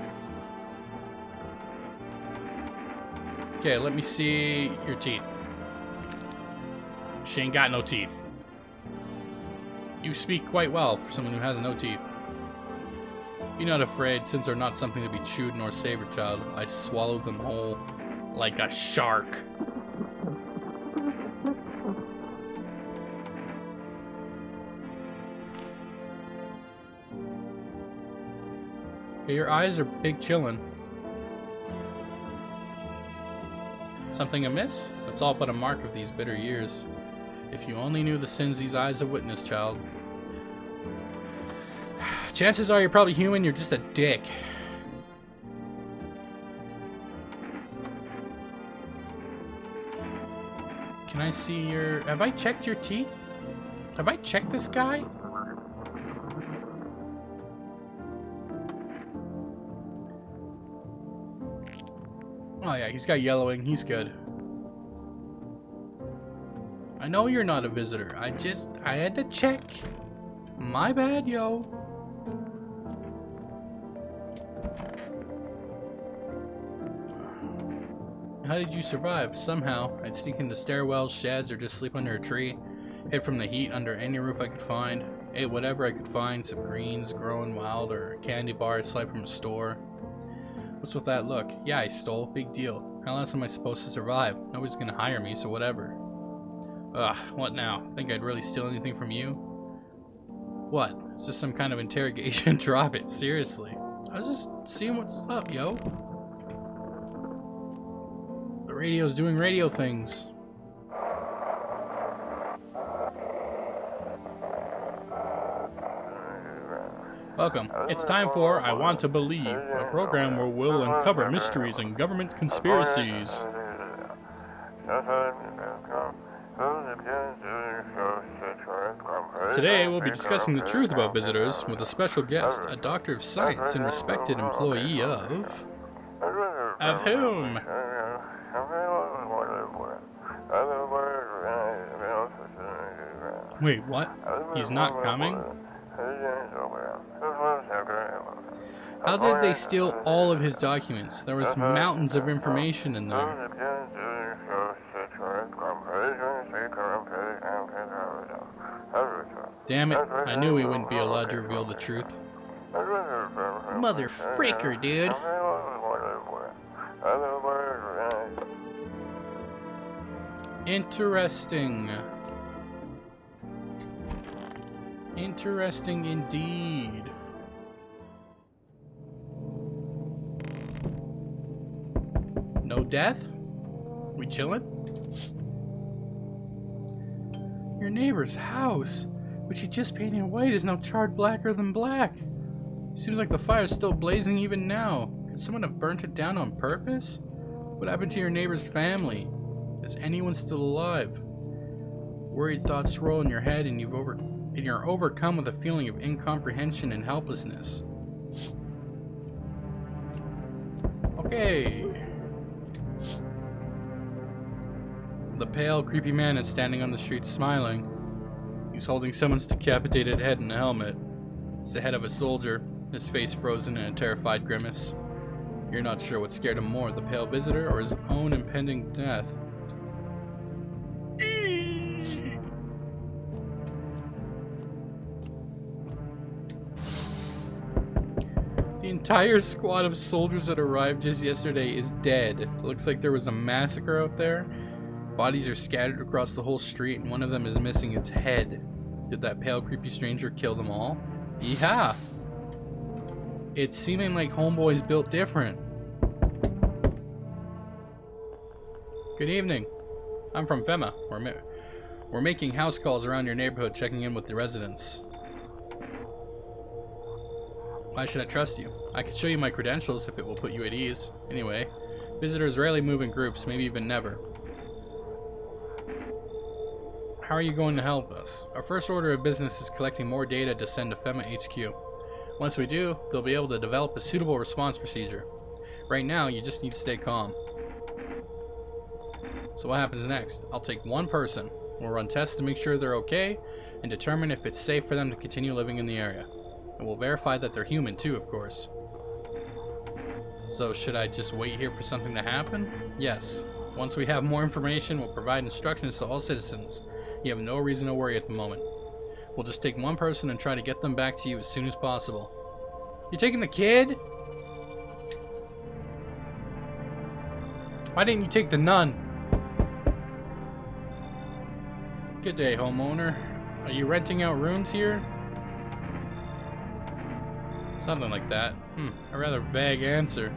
Okay, let me see your teeth. She ain't got no teeth. You speak quite well for someone who has no teeth. Be not afraid, since they're not something to be chewed nor savored, child. I swallowed them whole. Like a shark. Okay, your eyes are big chillin'. Something amiss? That's all but a mark of these bitter years. If you only knew the sins these eyes have witnessed, child. Chances are you're probably human, you're just a dick. Can I see your... Have I checked your teeth? Have I checked this guy? Oh yeah, he's got yellowing. He's good. I know you're not a visitor. I had to check. My bad, yo. How did you survive? Somehow, I'd sneak into stairwells, sheds, or just sleep under a tree. Hid from the heat under any roof I could find. Ate whatever I could find, some greens growing wild or a candy bar I from a store. What's with that look? Yeah, I stole. Big deal. How else am I supposed to survive? Nobody's gonna hire me, so whatever. Ugh, what now? Think I'd really steal anything from you? What? Is this some kind of interrogation? Drop it, seriously. I was just seeing what's up, yo. The radio's doing radio things. Welcome. It's time for I Want to Believe, a program where we'll uncover mysteries and government conspiracies. Today we'll be discussing the truth about visitors with a special guest, a doctor of science and respected employee of... Of whom? Wait, what? He's not coming? How did they steal all of his documents? There was mountains of information in there. Damn it, I knew he wouldn't be allowed to reveal the truth. Mother fricker, dude. Interesting. Interesting indeed. No death? We chillin'? Your neighbor's house, which he just painted white, is now charred blacker than black. Seems like the fire's still blazing even now. Could someone have burnt it down on purpose? What happened to your neighbor's family? Is anyone still alive? Worried thoughts swirl in your head and you're overcome with a feeling of incomprehension and helplessness. Okay. The pale, creepy man is standing on the street smiling. He's holding someone's decapitated head in a helmet. It's the head of a soldier, his face frozen in a terrified grimace. You're not sure what scared him more, the pale visitor or his own impending death. The entire squad of soldiers that arrived just yesterday is dead. It looks like there was a massacre out there. Bodies are scattered across the whole street and one of them is missing its head. Did that pale creepy stranger kill them all? Yeah. It's seeming like Homeboy's built different. Good evening. I'm from FEMA. We're making house calls around your neighborhood, checking in with the residents. Why should I trust you? I could show you my credentials if it will put you at ease. Anyway, visitors rarely move in groups, maybe even never. How are you going to help us? Our first order of business is collecting more data to send to FEMA HQ. Once we do, they'll be able to develop a suitable response procedure. Right now, you just need to stay calm. So what happens next? I'll take one person. We'll run tests to make sure they're okay and determine if it's safe for them to continue living in the area. And we'll verify that they're human too, of course. So should I just wait here for something to happen? Yes. Once we have more information, we'll provide instructions to all citizens. You have no reason to worry at the moment. We'll just take one person and try to get them back to you as soon as possible. You're taking the kid? Why didn't you take the nun? Good day, homeowner. Are you renting out rooms here? Something like that. A rather vague answer.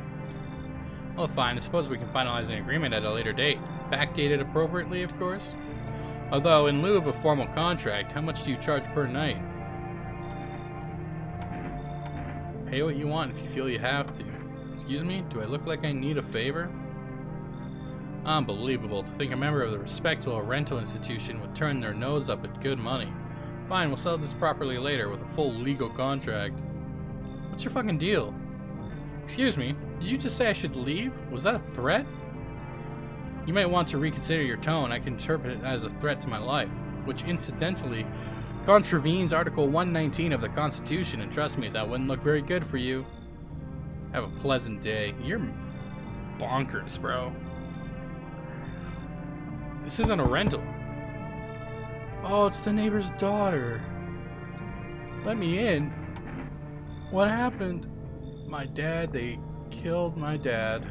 Well, fine. I suppose we can finalize an agreement at a later date. Backdated appropriately, of course. Although, in lieu of a formal contract, how much do you charge per night? Pay what you want if you feel you have to. Excuse me? Do I look like I need a favor? Unbelievable to think a member of the respectable rental institution would turn their nose up at good money. Fine, we'll sell this properly later with a full legal contract. What's your fucking deal? Excuse me, did you just say I should leave? Was that a threat? You might want to reconsider your tone. I can interpret it as a threat to my life, which incidentally contravenes Article 119 of the Constitution, and trust me, that wouldn't look very good for you. Have a pleasant day. You're bonkers, bro. This isn't a rental. Oh, it's the neighbor's daughter. Let me in. What happened? My dad, they killed my dad.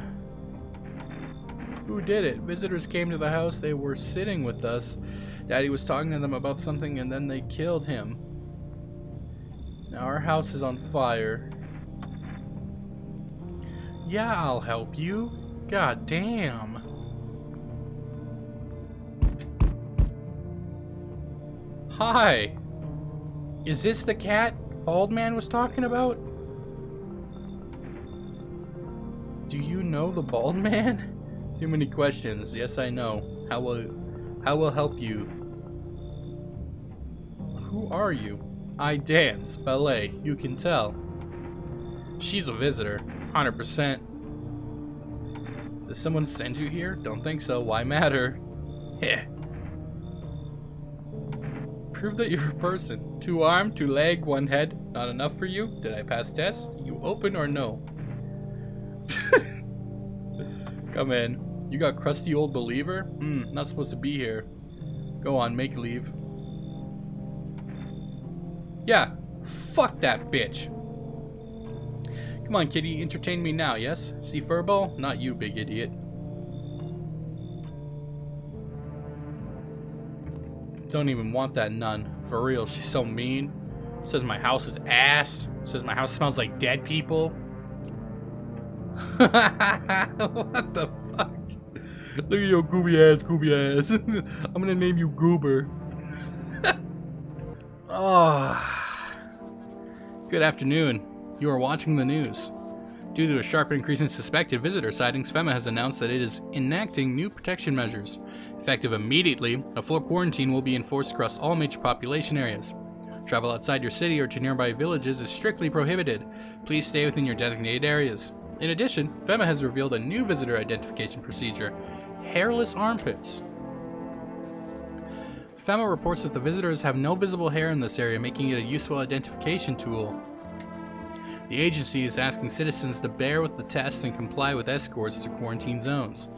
Who did it? Visitors came to the house. They were sitting with us. Daddy was talking to them about something and then they killed him. Now our house is on fire. Yeah, I'll help you. God damn. Hi. Is this the cat Bald Man was talking about? Do you know the Bald Man? Too many questions. Yes, I know. How will help you? Who are you? I dance ballet. You can tell. She's a visitor. 100%. Did someone send you here? Don't think so. Why matter? Heh. Prove that you're a person. 2 arm, 2 leg, 1 head. Not enough for you? Did I pass test? You open or no? Come in. You got crusty old believer? Not supposed to be here. Go on, make leave. Yeah, fuck that bitch. Come on, kitty, entertain me now, yes? See furball? Not you, big idiot. Don't even want that nun. For real, she's so mean. Says my house is ass. Says my house smells like dead people. What the fuck? Look at your gooby ass. I'm gonna name you Goober. Oh. Good afternoon. You are watching the news. Due to a sharp increase in suspected visitor sightings, FEMA has announced that it is enacting new protection measures. Effective immediately, a full quarantine will be enforced across all major population areas. Travel outside your city or to nearby villages is strictly prohibited. Please stay within your designated areas. In addition, FEMA has revealed a new visitor identification procedure: hairless armpits. FEMA reports that the visitors have no visible hair in this area, making it a useful identification tool. The agency is asking citizens to bear with the tests and comply with escorts to quarantine zones.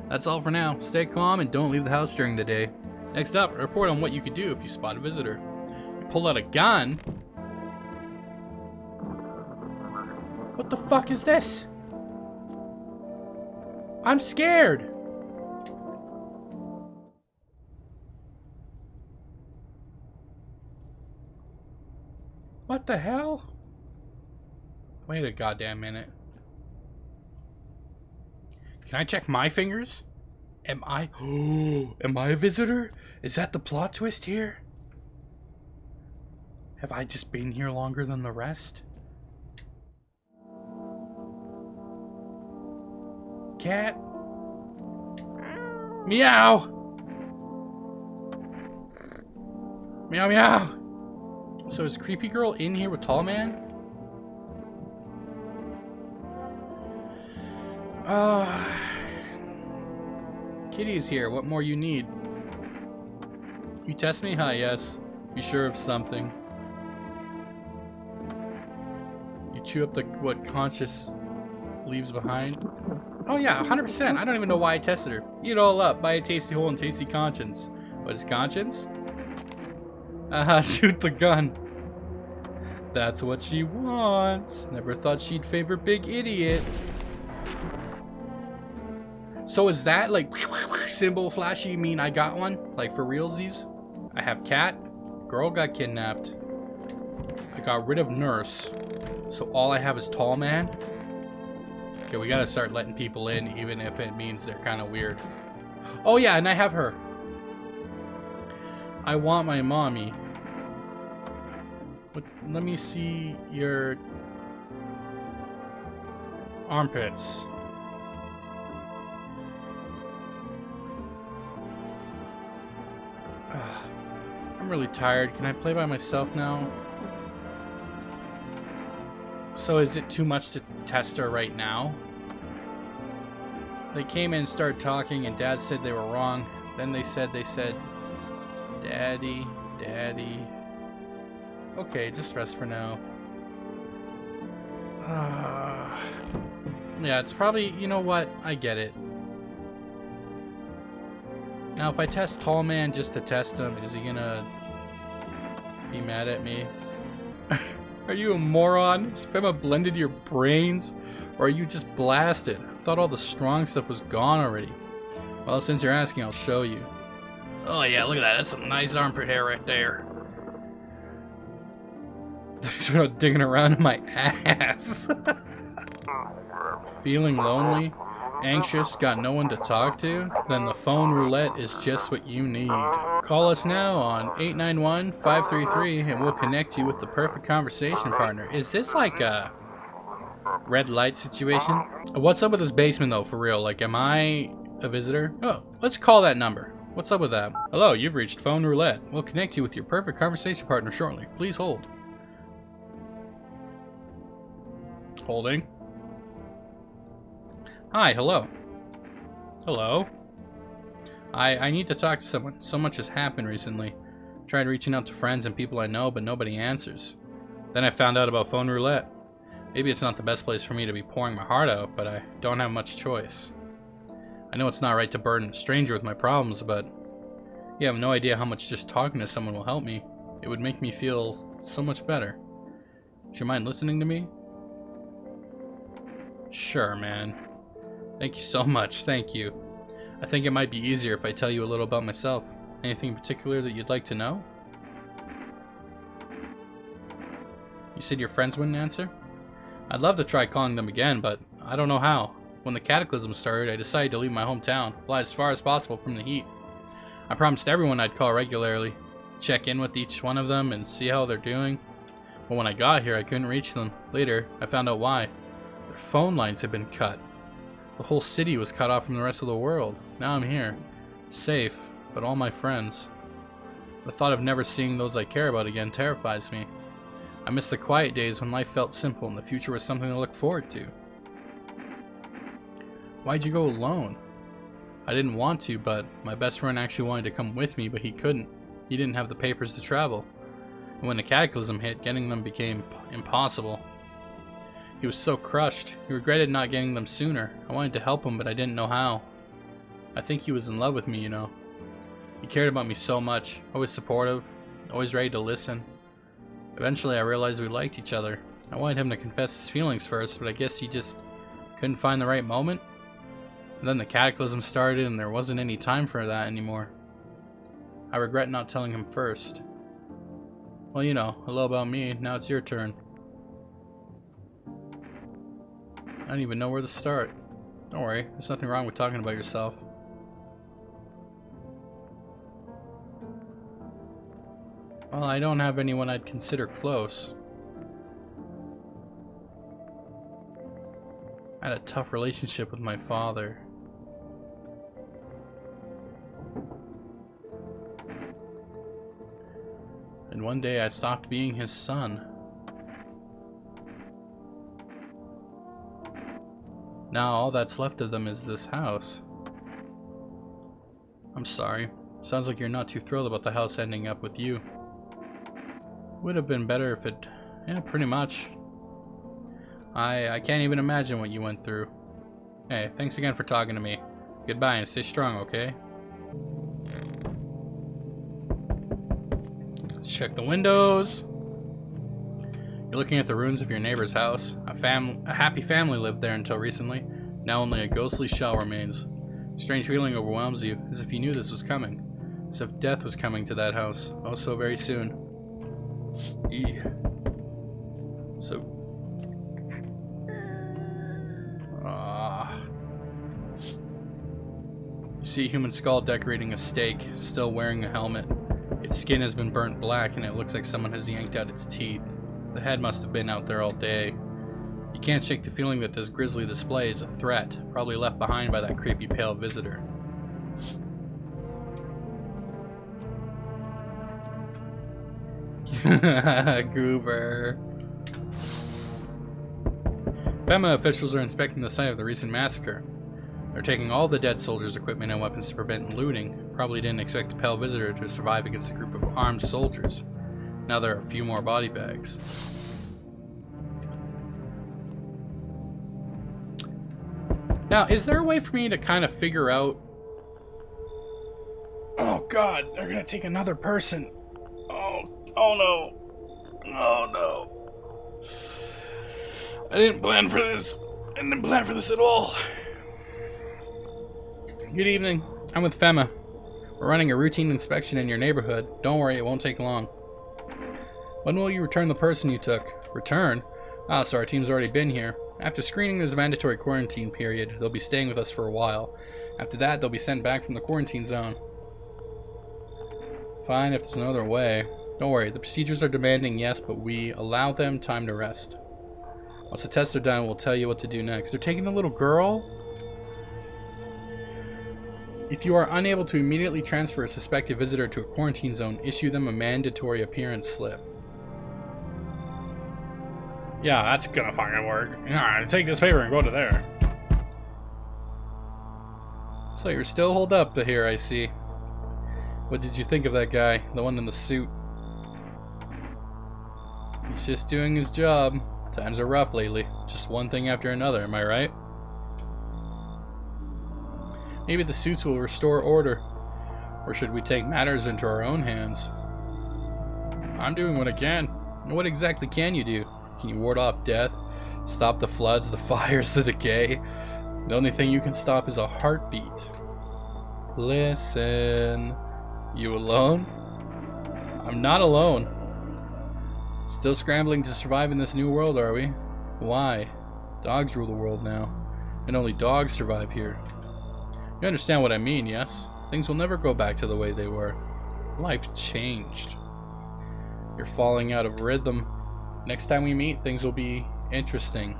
That's all for now. Stay calm and don't leave the house during the day. Next up, a report on what you could do if you spot a visitor. You pull out a gun? What the fuck is this? I'm scared. What the hell? Wait a goddamn minute. Can I check my fingers? Am I a visitor? Is that the plot twist here? Have I just been here longer than the rest? Cat? Meow! Meow meow! So is creepy girl in here with tall man? Kitty's here. What more you need? You test me? Hi, yes. Be sure of something. You chew up what conscious leaves behind. Oh yeah, 100%. I don't even know why I tested her. Eat it all up. Buy a tasty hole and tasty conscience. What is conscience? Shoot the gun. That's what she wants. Never thought she'd favor big idiot. So is that like symbol flashy mean I got one? Like for realsies? I have cat. Girl got kidnapped. I got rid of nurse. So all I have is tall man. Okay, we gotta start letting people in even if it means they're kind of weird. Oh yeah, and I have her. I want my mommy. But let me see your armpits. I'm really tired. Can I play by myself now? So is it too much to test her right now? They came in and started talking, and Dad said they were wrong. Then they said, Daddy, Daddy. Okay, just rest for now. Yeah, it's probably, you know what? I get it. Now, if I test Tall Man just to test him, is he gonna be mad at me? Are you a moron? Has Fema blended your brains? Or are you just blasted? I thought all the strong stuff was gone already. Well, since you're asking, I'll show you. Oh yeah, look at that. That's some nice armpit hair right there. Thanks for not digging around in my ass. Feeling lonely? Anxious? Got no one to talk to? Then the phone roulette is just what you need. Call us now on 891-533 and we'll connect you with the perfect conversation partner. Is this like a red light situation? What's up with this basement though, for real? Like, am I a visitor? Oh, let's call that number. What's up with that? Hello, you've reached phone roulette. We'll connect you with your perfect conversation partner shortly. Please hold. Holding. Hi, hello. Hello. I need to talk to someone. So much has happened recently. Tried reaching out to friends and people I know, but nobody answers. Then I found out about phone roulette. Maybe it's not the best place for me to be pouring my heart out, but I don't have much choice. I know it's not right to burden a stranger with my problems, but you have no idea how much just talking to someone will help me. It would make me feel so much better. Would you mind listening to me? Sure, man. Thank you so much, thank you. I think it might be easier if I tell you a little about myself. Anything in particular that you'd like to know? You said your friends wouldn't answer? I'd love to try calling them again, but I don't know how. When the cataclysm started, I decided to leave my hometown, fly as far as possible from the heat. I promised everyone I'd call regularly, check in with each one of them and see how they're doing. But when I got here, I couldn't reach them. Later, I found out why. Their phone lines had been cut. The whole city was cut off from the rest of the world. Now I'm here, safe, but all my friends. The thought of never seeing those I care about again terrifies me. I miss the quiet days when life felt simple and the future was something to look forward to. Why'd you go alone? I didn't want to, but my best friend actually wanted to come with me, but he couldn't. He didn't have the papers to travel. And when the cataclysm hit, getting them became impossible. He was so crushed. He regretted not getting them sooner. I wanted to help him, but I didn't know how. I think he was in love with me, you know. He cared about me so much. Always supportive. Always ready to listen. Eventually, I realized we liked each other. I wanted him to confess his feelings first, but I guess he just couldn't find the right moment. And then the cataclysm started, and there wasn't any time for that anymore. I regret not telling him first. Well, you know, a little about me. Now it's your turn. I don't even know where to start. Don't worry, there's nothing wrong with talking about yourself. Well, I don't have anyone I'd consider close. I had a tough relationship with my father. And one day I stopped being his son. Now all that's left of them is this house. I'm sorry. Sounds like you're not too thrilled about the house ending up with you. Would have been better if it... yeah, pretty much. I can't even imagine what you went through. Hey, thanks again for talking to me. Goodbye and stay strong, okay? Let's check the windows. You're looking at the ruins of your neighbor's house. A happy family lived there until recently. Now only a ghostly shell remains. A strange feeling overwhelms you, as if you knew this was coming. As if death was coming to that house, oh so very soon. Yeah. So... You see a human skull decorating a stake, still wearing a helmet. Its skin has been burnt black and it looks like someone has yanked out its teeth. The head must have been out there all day. You can't shake the feeling that this grisly display is a threat, probably left behind by that creepy pale visitor. Goober. FEMA officials are inspecting the site of the recent massacre. They're taking all the dead soldiers' equipment and weapons to prevent looting. Probably didn't expect a pale visitor to survive against a group of armed soldiers. Now there are a few more body bags. Now, is there a way for me to kind of figure out... Oh god, they're gonna take another person. Oh no. Oh no. I didn't plan for this. I didn't plan for this at all. Good evening. I'm with FEMA. We're running a routine inspection in your neighborhood. Don't worry, it won't take long. When will you return the person you took? Return? Ah, so our team's already been here. After screening, there's a mandatory quarantine period. They'll be staying with us for a while. After that, they'll be sent back from the quarantine zone. Fine, if there's no other way. Don't worry, the procedures are demanding, yes, but we allow them time to rest. Once the tests are done, we'll tell you what to do next. They're taking the little girl? If you are unable to immediately transfer a suspected visitor to a quarantine zone, issue them a mandatory appearance slip. Yeah, that's gonna fucking work. Alright, take this paper and go to there. So you're still holed up here, I see. What did you think of that guy? The one in the suit? He's just doing his job. Times are rough lately. Just one thing after another, am I right? Maybe the suits will restore order. Or should we take matters into our own hands? I'm doing what I can. What exactly can you do? Can you ward off death? Stop the floods, the fires, the decay? The only thing you can stop is a heartbeat. Listen. You alone? I'm not alone. Still scrambling to survive in this new world, are we? Why? Dogs rule the world now. And only dogs survive here. You understand what I mean, yes? Things will never go back to the way they were. Life changed. You're falling out of rhythm. Next time we meet, things will be interesting.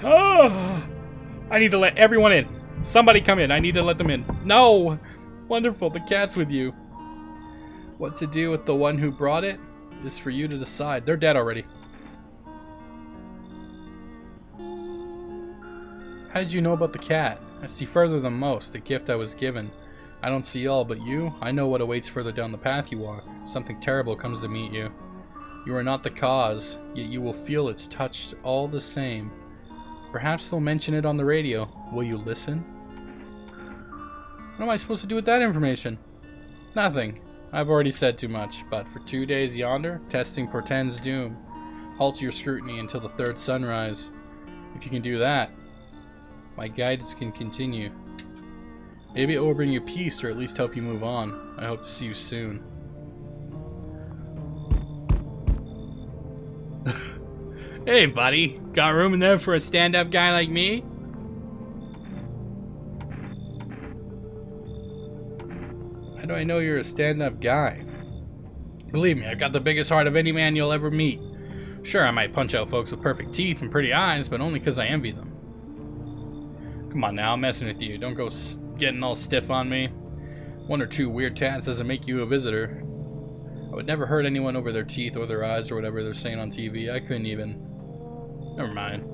Oh, I need to let everyone in. Somebody come in. I need to let them in. No! Wonderful, the cat's with you. What to do with the one who brought it is for you to decide. They're dead already. How did you know about the cat? I see further than most, the gift I was given. I don't see all, but you, I know what awaits further down the path you walk. Something terrible comes to meet you. You are not the cause, yet you will feel its touch all the same. Perhaps they'll mention it on the radio. Will you listen? What am I supposed to do with that information? Nothing. I've already said too much, but for 2 days yonder, testing portends doom. Halt your scrutiny until the third sunrise. If you can do that, my guidance can continue. Maybe it will bring you peace or at least help you move on. I hope to see you soon. Hey buddy, got room in there for a stand-up guy like me? How do I know you're a stand-up guy? Believe me, I've got the biggest heart of any man you'll ever meet. Sure, I might punch out folks with perfect teeth and pretty eyes, but only because I envy them. Come on now, I'm messing with you. Don't go getting all stiff on me. 1 or 2 weird tats doesn't make you a visitor. I would never hurt anyone over their teeth or their eyes or whatever they're saying on TV. I couldn't even. Never mind.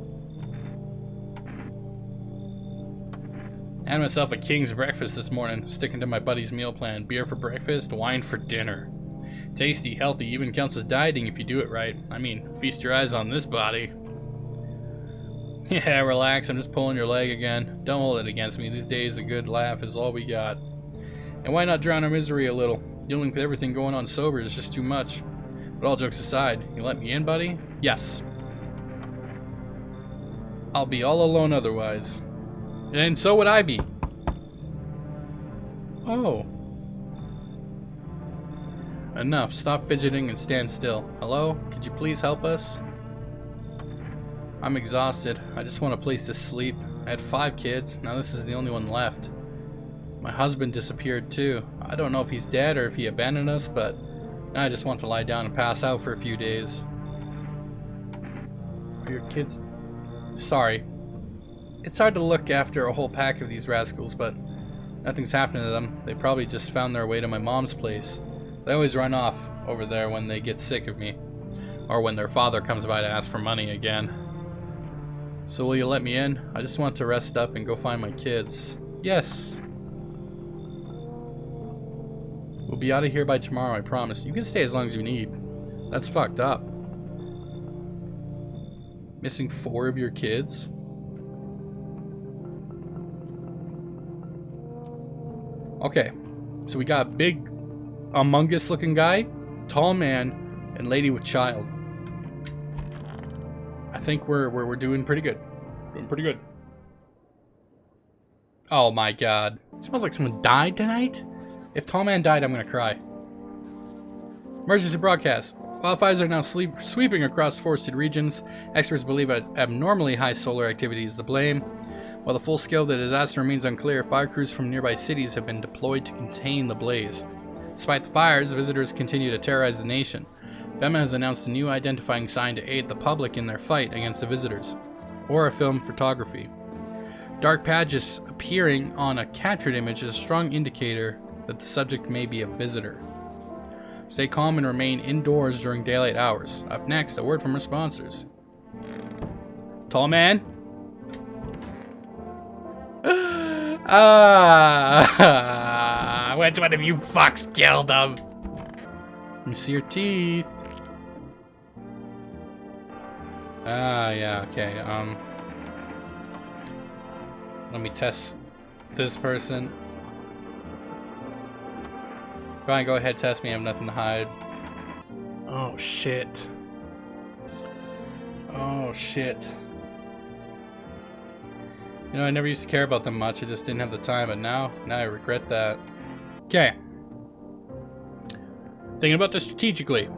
I had myself a king's breakfast this morning, sticking to my buddy's meal plan. Beer for breakfast, wine for dinner. Tasty, healthy, even counts as dieting if you do it right. I mean, feast your eyes on this body. Yeah, relax, I'm just pulling your leg again. Don't hold it against me. These days a good laugh is all we got. And why not drown our misery a little? Dealing with everything going on sober is just too much. But all jokes aside, you let me in, buddy? Yes. I'll be all alone otherwise. And so would I be. Oh. Enough. Stop fidgeting and stand still. Hello? Could you please help us? I'm exhausted. I just want a place to sleep. I had 5 kids. Now this is the only one left. My husband disappeared too. I don't know if he's dead or if he abandoned us, but now I just want to lie down and pass out for a few days. Are your kids... Sorry. It's hard to look after a whole pack of these rascals, but nothing's happened to them. They probably just found their way to my mom's place. They always run off over there when they get sick of me. Or when their father comes by to ask for money again. So will you let me in? I just want to rest up and go find my kids. Yes. We'll be out of here by tomorrow, I promise. You can stay as long as you need. That's fucked up. Missing 4 of your kids? Okay. So we got a big, Among Us looking guy, tall man, and lady with child. I think we're doing pretty good. Doing pretty good. Oh my god. It smells like someone died tonight? If tall man died, I'm gonna cry. Emergency broadcast. Wildfires are now sweeping across forested regions. Experts believe abnormally high solar activity is to blame. While the full scale of the disaster remains unclear, fire crews from nearby cities have been deployed to contain the blaze. Despite the fires, visitors continue to terrorize the nation. FEMA has announced a new identifying sign to aid the public in their fight against the visitors. Aura film photography. Dark patches appearing on a captured image is a strong indicator that the subject may be a visitor. Stay calm and remain indoors during daylight hours. Up next, a word from our sponsors. Tall man. Which one of you fucks killed him? Let me see your teeth. Yeah, okay, let me test this person. Fine, go ahead, test me, I have nothing to hide. Oh, shit. Oh, shit. You know, I never used to care about them much, I just didn't have the time, but now I regret that. Okay. Thinking about this strategically.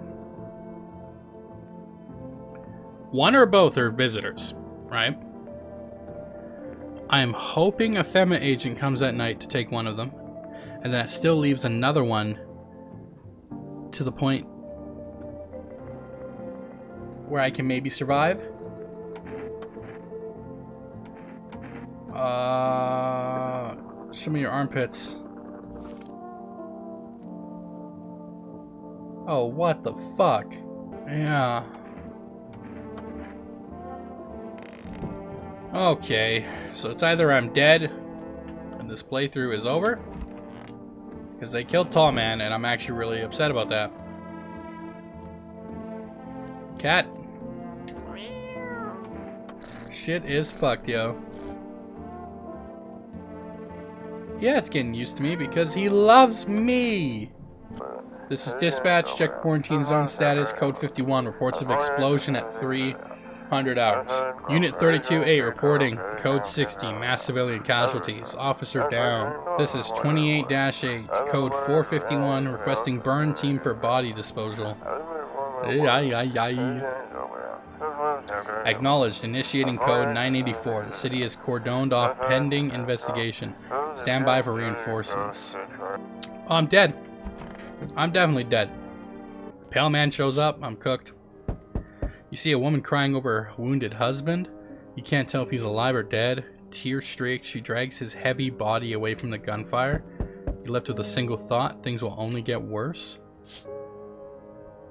One or both are visitors, right? I am hoping a FEMA agent comes at night to take one of them, and that still leaves another one to the point where I can maybe survive. Show me your armpits. Oh, what the fuck? Yeah. Okay, so it's either I'm dead and this playthrough is over, because they killed Tall Man and I'm actually really upset about that. Cat. Shit is fucked, yo. Yeah, it's getting used to me because he loves me. This is dispatch. Check quarantine zone status. Code 51. Reports of explosion at 300 hours. Unit 32A reporting. Code 60. Mass civilian casualties. Officer down. This is 28-8. Code 451. Requesting burn team for body disposal. Acknowledged. Initiating code 984. The city is cordoned off pending investigation. Stand by for reinforcements. Oh, I'm dead. I'm definitely dead. Pale man shows up. I'm cooked. You see a woman crying over her wounded husband. You can't tell if he's alive or dead. Tear streaked, she drags his heavy body away from the gunfire. You're left with a single thought. Things will only get worse.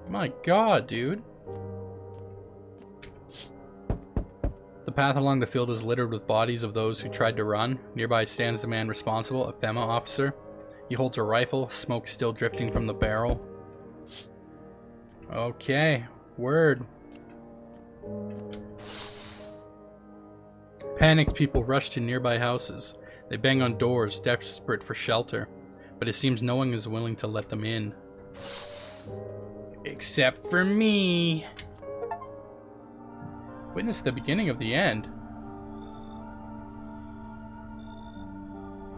My god, dude. The path along the field is littered with bodies of those who tried to run. Nearby stands the man responsible, a FEMA officer. He holds a rifle, smoke still drifting from the barrel. Okay, word. Panicked people rush to nearby houses. They bang on doors, desperate for shelter. But it seems no one is willing to let them in. Except for me. Witness the beginning of the end.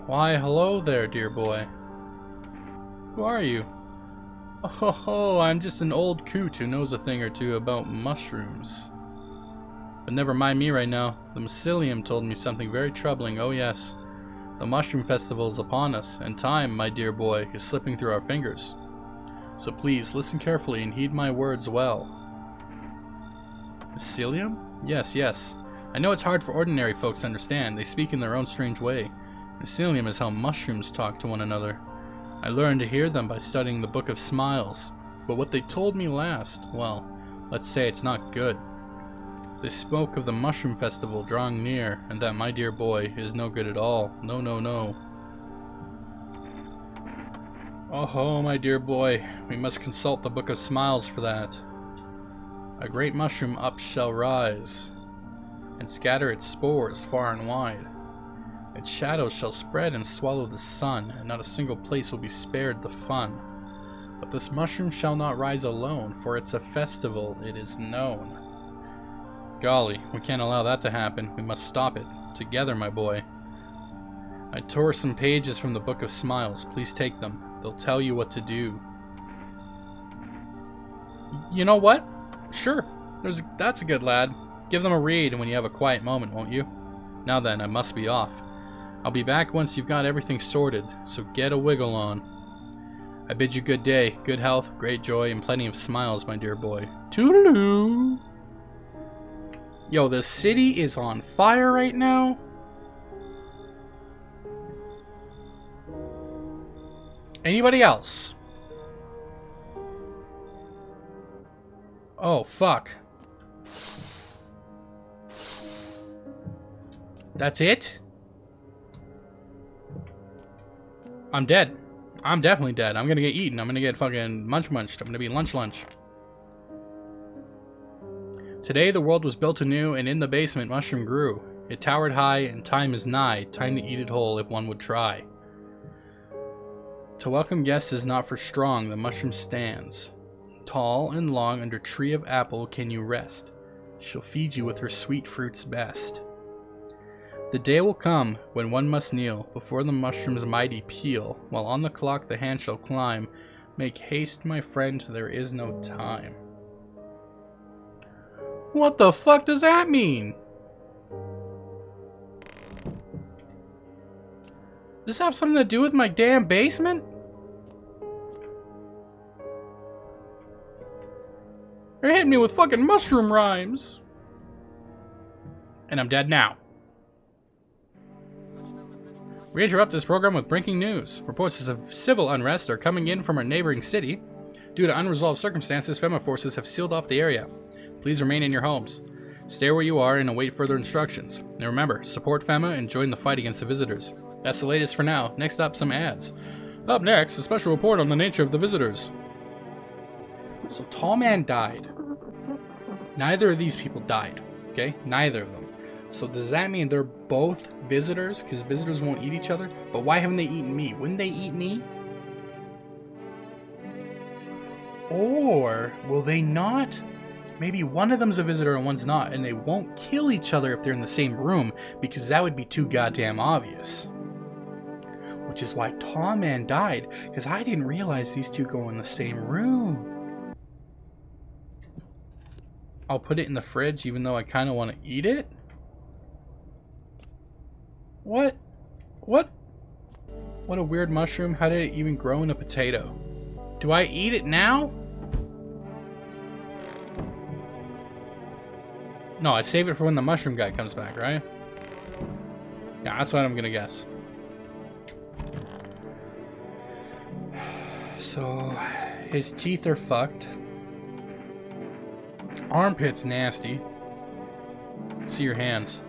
Why, hello there, dear boy. Who are you? Oh, I'm just an old coot who knows a thing or two about mushrooms. But never mind me right now. The mycelium told me something very troubling, oh yes. The mushroom festival is upon us, and time, my dear boy, is slipping through our fingers. So please, listen carefully and heed my words well. Mycelium? Yes, yes. I know it's hard for ordinary folks to understand. They speak in their own strange way. Mycelium is how mushrooms talk to one another. I learned to hear them by studying the Book of Smiles. But what they told me last, well, let's say it's not good. They spoke of the mushroom festival drawing near, and that my dear boy is no good at all. No, no, no. Oh, my dear boy, we must consult the Book of Smiles for that. A great mushroom up shall rise, and scatter its spores far and wide. Its shadows shall spread and swallow the sun, and not a single place will be spared the fun. But this mushroom shall not rise alone, for it's a festival, it is known. Golly, we can't allow that to happen. We must stop it. Together, my boy. I tore some pages from the Book of Smiles. Please take them. They'll tell you what to do. You know what? Sure. That's a good lad. Give them a read when you have a quiet moment, won't you? Now then, I must be off. I'll be back once you've got everything sorted, so get a wiggle on. I bid you good day, good health, great joy, and plenty of smiles, my dear boy. Toodaloo! Yo, the city is on fire right now. Anybody else? Oh, fuck. That's it? I'm dead. I'm definitely dead. I'm gonna get eaten. I'm gonna get fucking munched. I'm gonna be lunch. Today the world was built anew, and in the basement mushroom grew. It towered high, and time is nigh. Time to eat it whole if one would try. To welcome guests is not for strong. The mushroom stands. Tall and long under tree of apple can you rest. She'll feed you with her sweet fruits best. The day will come when one must kneel before the mushroom's mighty peel, while on the clock the hand shall climb. Make haste, my friend, there is no time. What the fuck does that mean? Does this have something to do with my damn basement? They're hitting me with fucking mushroom rhymes. And I'm dead now. We interrupt this program with breaking news. Reports of civil unrest are coming in from our neighboring city. Due to unresolved circumstances, FEMA forces have sealed off the area. Please remain in your homes. Stay where you are and await further instructions. And remember, support FEMA and join the fight against the visitors. That's the latest for now. Next up, some ads. Up next, a special report on the nature of the visitors. So Tall Man died. Neither of these people died. Okay? Neither of them. So does that mean they're both visitors? Because visitors won't eat each other? But why haven't they eaten me? Wouldn't they eat me? Or will they not? Maybe one of them's a visitor and one's not, and they won't kill each other if they're in the same room, because that would be too goddamn obvious. Which is why Tall Man died, because I didn't realize these two go in the same room. I'll put it in the fridge even though I kind of want to eat it? What? What a weird mushroom. How did it even grow in a potato? Do I eat it now? No, I save it for when the mushroom guy comes back, right? Yeah, that's what I'm gonna guess. So, his teeth are fucked. Armpit's nasty. See your hands.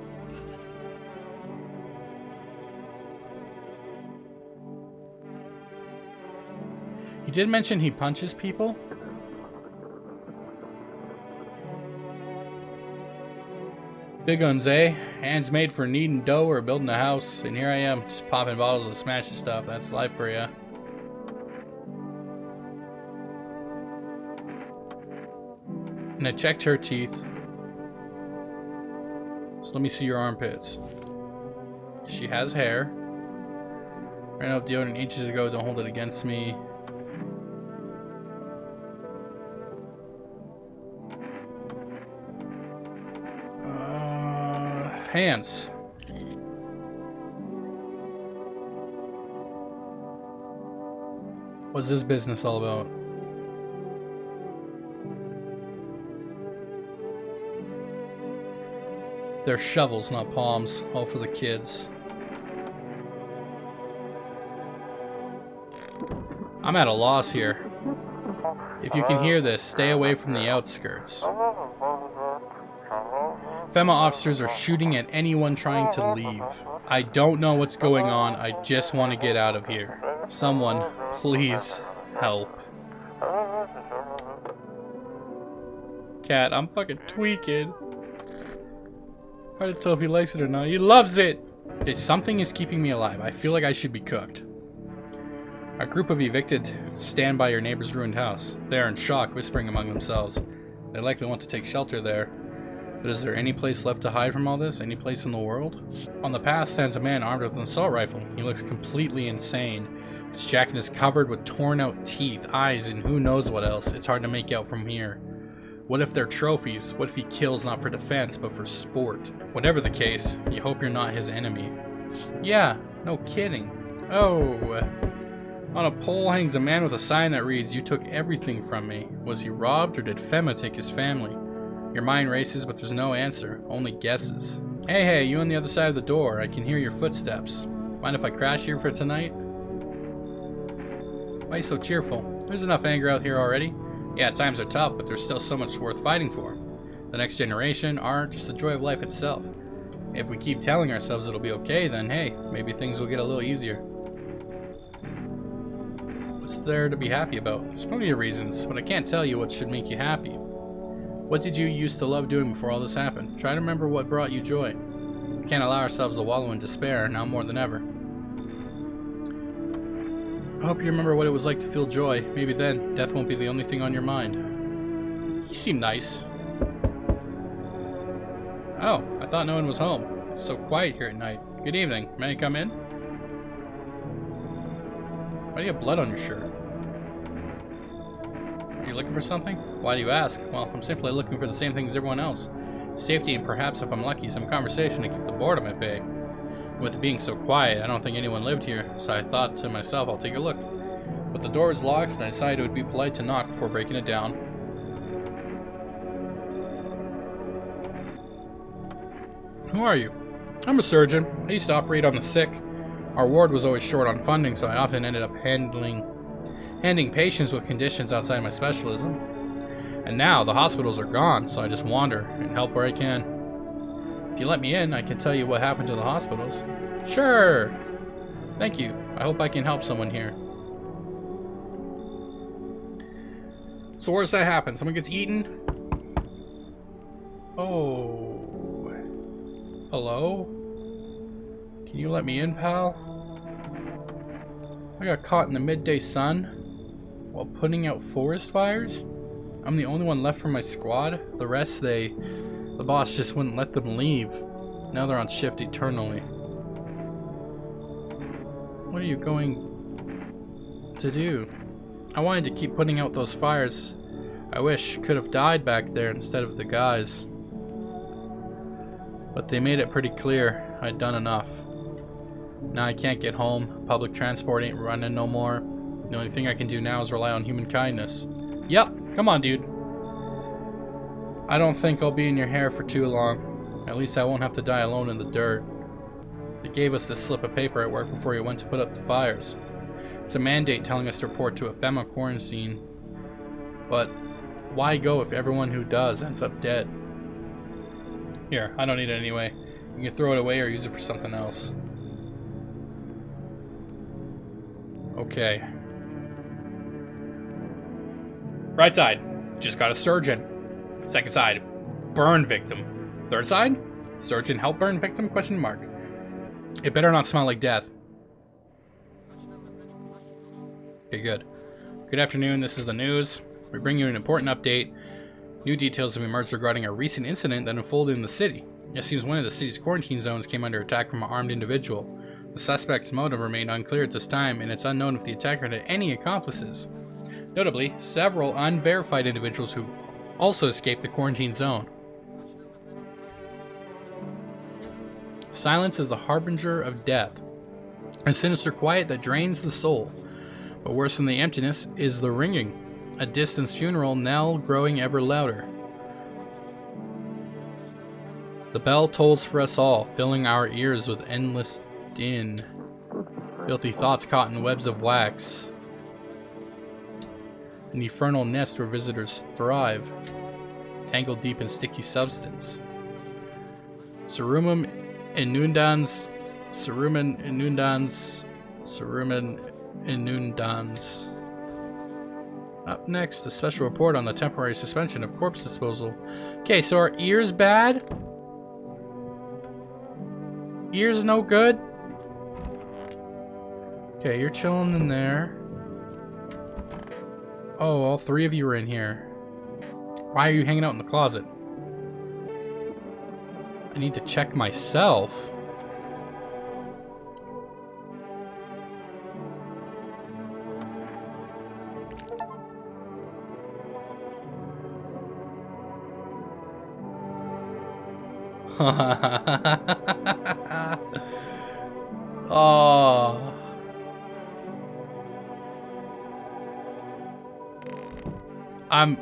He did mention he punches people. Big guns, eh? Hands made for kneading dough or building a house. And here I am, just popping bottles and smashing stuff. That's life for ya. And I checked her teeth. So let me see your armpits. She has hair. Ran out deodorant inches ago. Don't hold it against me. Hands. What's this business all about? They're shovels, not palms. All for the kids. I'm at a loss here. If you can hear this, stay away from the outskirts. FEMA officers are shooting at anyone trying to leave. I don't know what's going on. I just want to get out of here. Someone, please help. Cat, I'm fucking tweaking. Hard to tell if he likes it or not. He loves it! Okay, something is keeping me alive. I feel like I should be cooked. A group of evicted stand by your neighbor's ruined house. They are in shock, whispering among themselves. They likely want to take shelter there. But is there any place left to hide from all this? Any place in the world? On the path stands a man armed with an assault rifle. He looks completely insane. His jacket is covered with torn out teeth, eyes, and who knows what else. It's hard to make out from here. What if they're trophies? What if he kills not for defense, but for sport? Whatever the case, you hope you're not his enemy. Yeah, no kidding. Oh. On a pole hangs a man with a sign that reads, "You took everything from me." Was he robbed, or did FEMA take his family? Your mind races, but there's no answer, only guesses. Hey, you on the other side of the door. I can hear your footsteps. Mind if I crash here for tonight? Why are you so cheerful? There's enough anger out here already. Yeah, times are tough, but there's still so much worth fighting for. The next generation, art, just the joy of life itself. If we keep telling ourselves it'll be okay, then hey, maybe things will get a little easier. What's there to be happy about? There's plenty of reasons, but I can't tell you what should make you happy. What did you used to love doing before all this happened? Try to remember what brought you joy. We can't allow ourselves to wallow in despair, now more than ever. I hope you remember what it was like to feel joy. Maybe then, death won't be the only thing on your mind. You seem nice. Oh, I thought no one was home. It's so quiet here at night. Good evening. May I come in? Why do you have blood on your shirt? Are you looking for something? Why do you ask? Well, I'm simply looking for the same thing as everyone else. Safety and perhaps, if I'm lucky, some conversation to keep the boredom at bay. With it being so quiet, I don't think anyone lived here, so I thought to myself, I'll take a look. But the door was locked, and I decided it would be polite to knock before breaking it down. Who are you? I'm a surgeon. I used to operate on the sick. Our ward was always short on funding, so I often ended up handing patients with conditions outside my specialism. And now the hospitals are gone, so I just wander and help where I can. If you let me in, I can tell you what happened to the hospitals. Sure! Thank you. I hope I can help someone here. So where's that happen? Someone gets eaten? Oh. Hello? Can you let me in, pal? I got caught in the midday sun while putting out forest fires. I'm the only one left from my squad. The rest, the boss just wouldn't let them leave. Now they're on shift eternally. What are you going to do? I wanted to keep putting out those fires. I wish could have died back there instead of the guys. But they made it pretty clear I'd done enough. Now I can't get home. Public transport ain't running no more. The only thing I can do now is rely on human kindness. Yep, come on, dude. I don't think I'll be in your hair for too long. At least I won't have to die alone in the dirt. They gave us this slip of paper at work before we went to put up the fires. It's a mandate telling us to report to a FEMA quarantine. But why go if everyone who does ends up dead? Here, I don't need it anyway. You can throw it away or use it for something else. Okay. Right side, just got a surgeon. Second side, burn victim. Third side, surgeon help burn victim, question mark. It better not smell like death. Okay, good. Good afternoon, this is the news. We bring you an important update. New details have emerged regarding a recent incident that unfolded in the city. It seems one of the city's quarantine zones came under attack from an armed individual. The suspect's motive remained unclear at this time, and it's unknown if the attacker had any accomplices. Notably, several unverified individuals who also escaped the quarantine zone. Silence is the harbinger of death, a sinister quiet that drains the soul. But worse than the emptiness is the ringing, a distant funeral knell growing ever louder. The bell tolls for us all, filling our ears with endless din. Filthy thoughts caught in webs of wax. An infernal nest where visitors thrive, tangled deep in sticky substance. Serumum inundans. Cerumen inundans. Cerumen inundans. Up next, a special report on the temporary suspension of corpse disposal. Okay, so our ears bad? Ears no good? Okay, you're chilling in there. Oh, all three of you are in here. Why are you hanging out in the closet? I need to check myself. Oh. I'm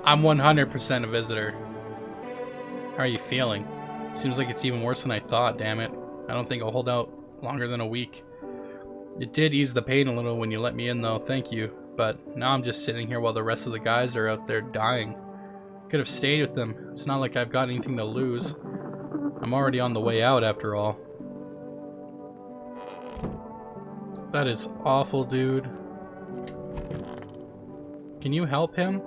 100% a visitor. How are you feeling? Seems like it's even worse than I thought, damn it. I don't think I'll hold out longer than a week. It did ease the pain a little when you let me in though, thank you. But now I'm just sitting here while the rest of the guys are out there dying. Could have stayed with them. It's not like I've got anything to lose. I'm already on the way out after all. That is awful, dude. Can you help him?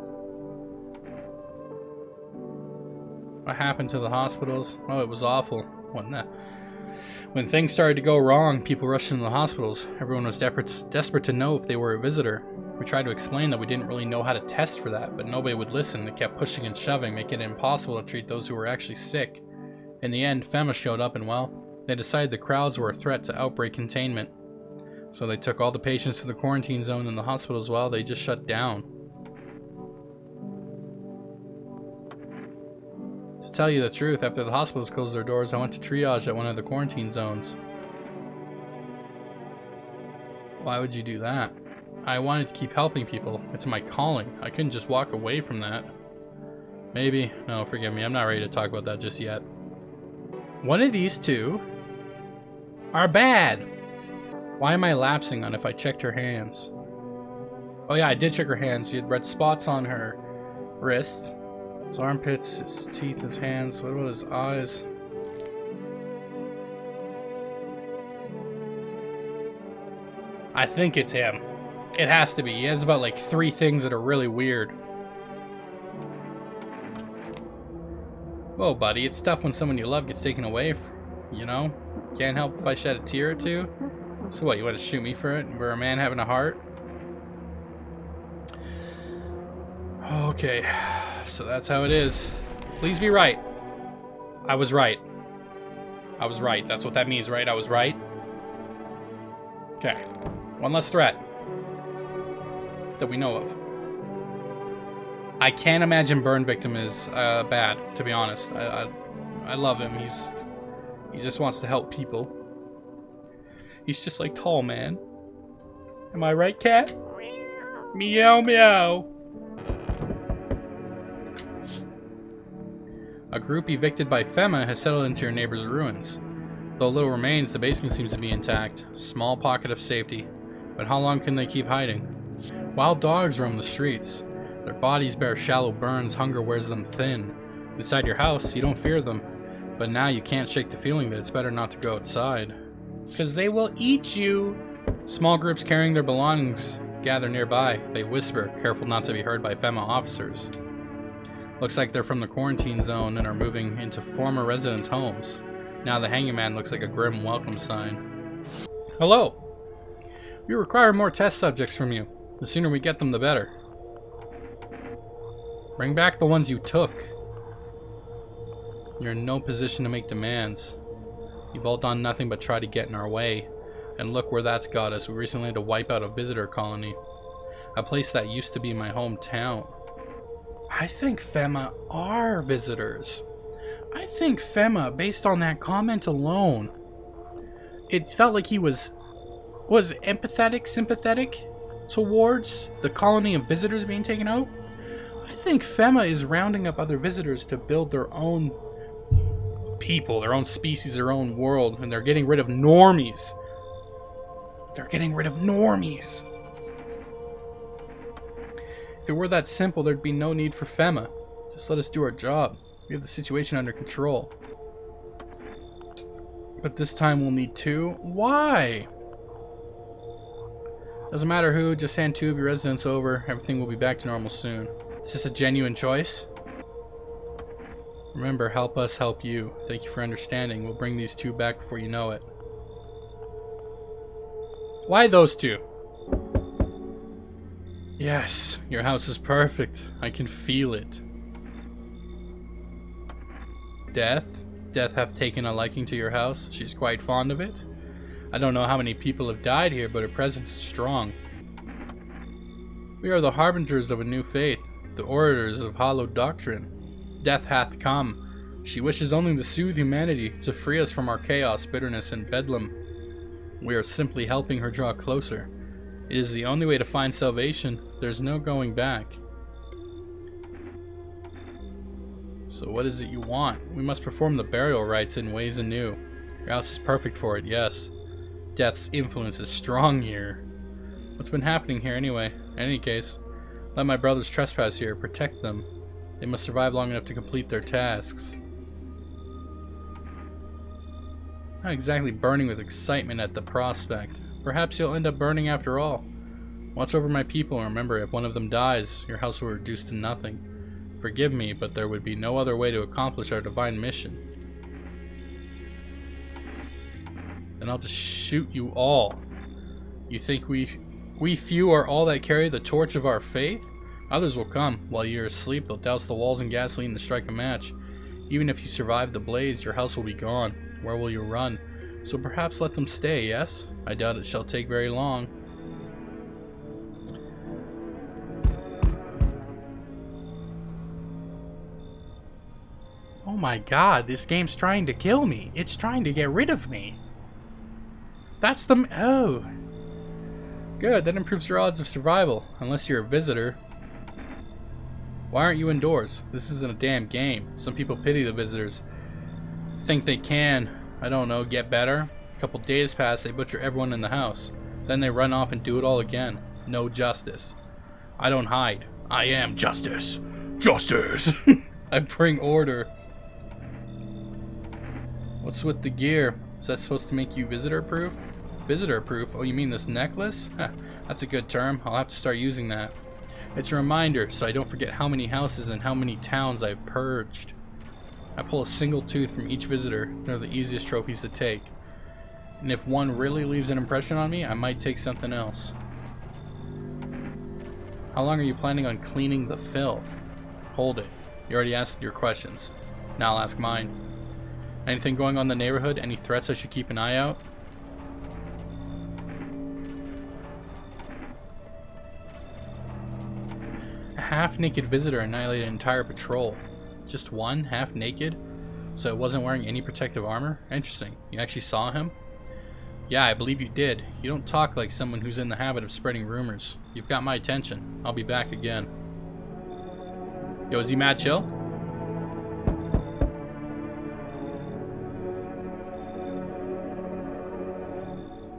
What happened to the hospitals? Oh, it was awful. When things started to go wrong, people rushed into the hospitals. Everyone was desperate to know if they were a visitor. We tried to explain that we didn't really know how to test for that, but nobody would listen. They kept pushing and shoving, making it impossible to treat those who were actually sick. In the end, FEMA showed up and, well, they decided the crowds were a threat to outbreak containment. So they took all the patients to the quarantine zone in the hospitals. Well, they just shut down. To tell you the truth, after the hospitals closed their doors, I went to triage at one of the quarantine zones. Why would you do that? I wanted to keep helping people. It's my calling. I couldn't just walk away from that. Maybe. No, forgive me. I'm not ready to talk about that just yet. One of these two are bad. Why am I lapsing on if I checked her hands? Oh yeah, I did check her hands. She had red spots on her wrists. His armpits, his teeth, his hands. What about his eyes? I think it's him. It has to be. He has about like 3 things that are really weird. Whoa, buddy. It's tough when someone you love gets taken away, you know? Can't help if I shed a tear or two. So what, you want to shoot me for it? We're a man having a heart? Okay. So that's how it is. Please be right. I was right. I was right. That's what that means, right? I was right. Okay. One less threat that we know of. I can't imagine burn victim is bad, to be honest. I love him. He just wants to help people. He's just like Tall Man. Am I right, cat? Meow meow. A group evicted by FEMA has settled into your neighbor's ruins. Though little remains, the basement seems to be intact. Small pocket of safety. But how long can they keep hiding? Wild dogs roam the streets. Their bodies bear shallow burns, hunger wears them thin. Inside your house, you don't fear them. But now you can't shake the feeling that it's better not to go outside. 'Cause they will eat you! Small groups carrying their belongings gather nearby. They whisper, careful not to be heard by FEMA officers. Looks like they're from the quarantine zone and are moving into former residents' homes. Now the hanging man looks like a grim welcome sign. Hello! We require more test subjects from you. The sooner we get them, the better. Bring back the ones you took. You're in no position to make demands. You've all done nothing but try to get in our way. And look where that's got us. We recently had to wipe out a visitor colony. A place that used to be my hometown. I think FEMA are visitors. I think FEMA, based on that comment alone, it felt like he was empathetic, sympathetic towards the colony of visitors being taken out. I think FEMA is rounding up other visitors to build their own people, their own species, their own world, and they're getting rid of normies. They're getting rid of normies. If it were that simple, there'd be no need for FEMA. Just let us do our job. We have the situation under control. But this time we'll need 2. Why? Doesn't matter who, just hand 2 of your residents over. Everything will be back to normal soon. Is this a genuine choice? Remember, help us help you. Thank you for understanding. We'll bring these 2 back before you know it. Why those 2? Yes, your house is perfect. I can feel it. Death? Death hath taken a liking to your house. She's quite fond of it. I don't know how many people have died here, but her presence is strong. We are the harbingers of a new faith, the orators of hallowed doctrine. Death hath come. She wishes only to soothe humanity, to free us from our chaos, bitterness, and bedlam. We are simply helping her draw closer. It is the only way to find salvation. There's no going back. So what is it you want? We must perform the burial rites in ways anew. Your house is perfect for it, yes. Death's influence is strong here. What's been happening here anyway? In any case, let my brothers trespass here. Protect them. They must survive long enough to complete their tasks. Not exactly burning with excitement at the prospect. Perhaps you'll end up burning after all. Watch over my people and remember, if one of them dies, your house will reduce to nothing. Forgive me, but there would be no other way to accomplish our divine mission. Then I'll just shoot you all. You think we few are all that carry the torch of our faith? Others will come. While you're asleep, they'll douse the walls in gasoline to strike a match. Even if you survive the blaze, your house will be gone. Where will you run? So perhaps let them stay, yes? I doubt it shall take very long. Oh my god, this game's trying to kill me. It's trying to get rid of me. That's the... Oh. Good, that improves your odds of survival. Unless you're a visitor. Why aren't you indoors? This isn't a damn game. Some people pity the visitors. Think they can, I don't know, get better. A couple days pass, they butcher everyone in the house. Then they run off and do it all again. No justice. I don't hide. I am justice. Justice! I bring order. What's with the gear? Is that supposed to make you visitor-proof? Visitor-proof? Oh, you mean this necklace? Huh, that's a good term. I'll have to start using that. It's a reminder, so I don't forget how many houses and how many towns I've purged. I pull a single tooth from each visitor. They're the easiest trophies to take. And if one really leaves an impression on me, I might take something else. How long are you planning on cleaning the filth? Hold it. You already asked your questions. Now I'll ask mine. Anything going on in the neighborhood? Any threats I should keep an eye out? A half-naked visitor annihilated an entire patrol. Just one, half naked? So it wasn't wearing any protective armor? Interesting. You actually saw him? Yeah, I believe you did. You don't talk like someone who's in the habit of spreading rumors. You've got my attention. I'll be back again. Yo, is he mad chill?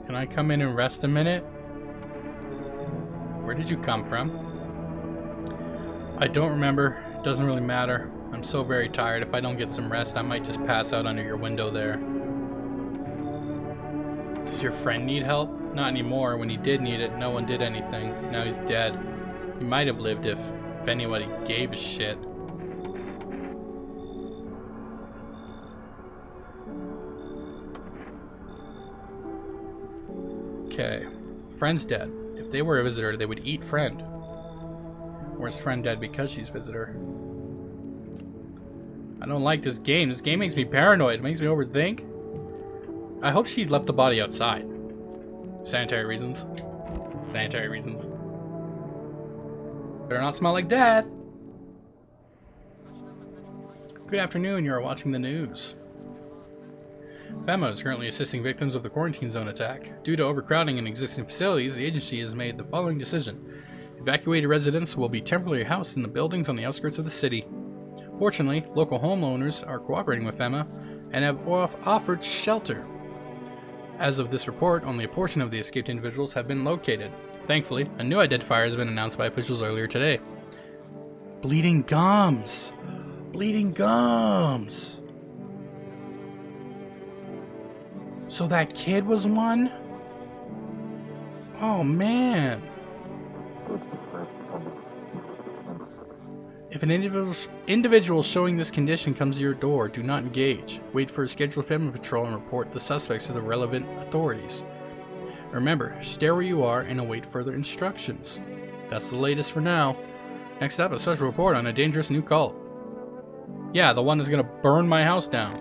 Can I come in and rest a minute? Where did you come from? I don't remember. It doesn't really matter. I'm so very tired. If I don't get some rest, I might just pass out under your window there. Does your friend need help? Not anymore. When he did need it, no one did anything. Now he's dead. He might have lived if anybody gave a shit. Okay. Friend's dead. If they were a visitor, they would eat friend. Or is friend dead because she's visitor? I don't like this game. This game makes me paranoid. It makes me overthink. I hope she left the body outside. Sanitary reasons. Sanitary reasons. Better not smell like death. Good afternoon. You are watching the news. FEMA is currently assisting victims of the quarantine zone attack. Due to overcrowding in existing facilities, the agency has made the following decision. Evacuated residents will be temporarily housed in the buildings on the outskirts of the city. Fortunately, local homeowners are cooperating with FEMA and have offered shelter. As of this report, only a portion of the escaped individuals have been located. Thankfully, a new identifier has been announced by officials earlier today. Bleeding gums! Bleeding gums! So that kid was one? Oh man. If an individual showing this condition comes to your door, do not engage. Wait for a scheduled family patrol and report the suspects to the relevant authorities. Remember, stay where you are and await further instructions. That's the latest for now. Next up, a special report on a dangerous new cult. Yeah, the one that's gonna burn my house down.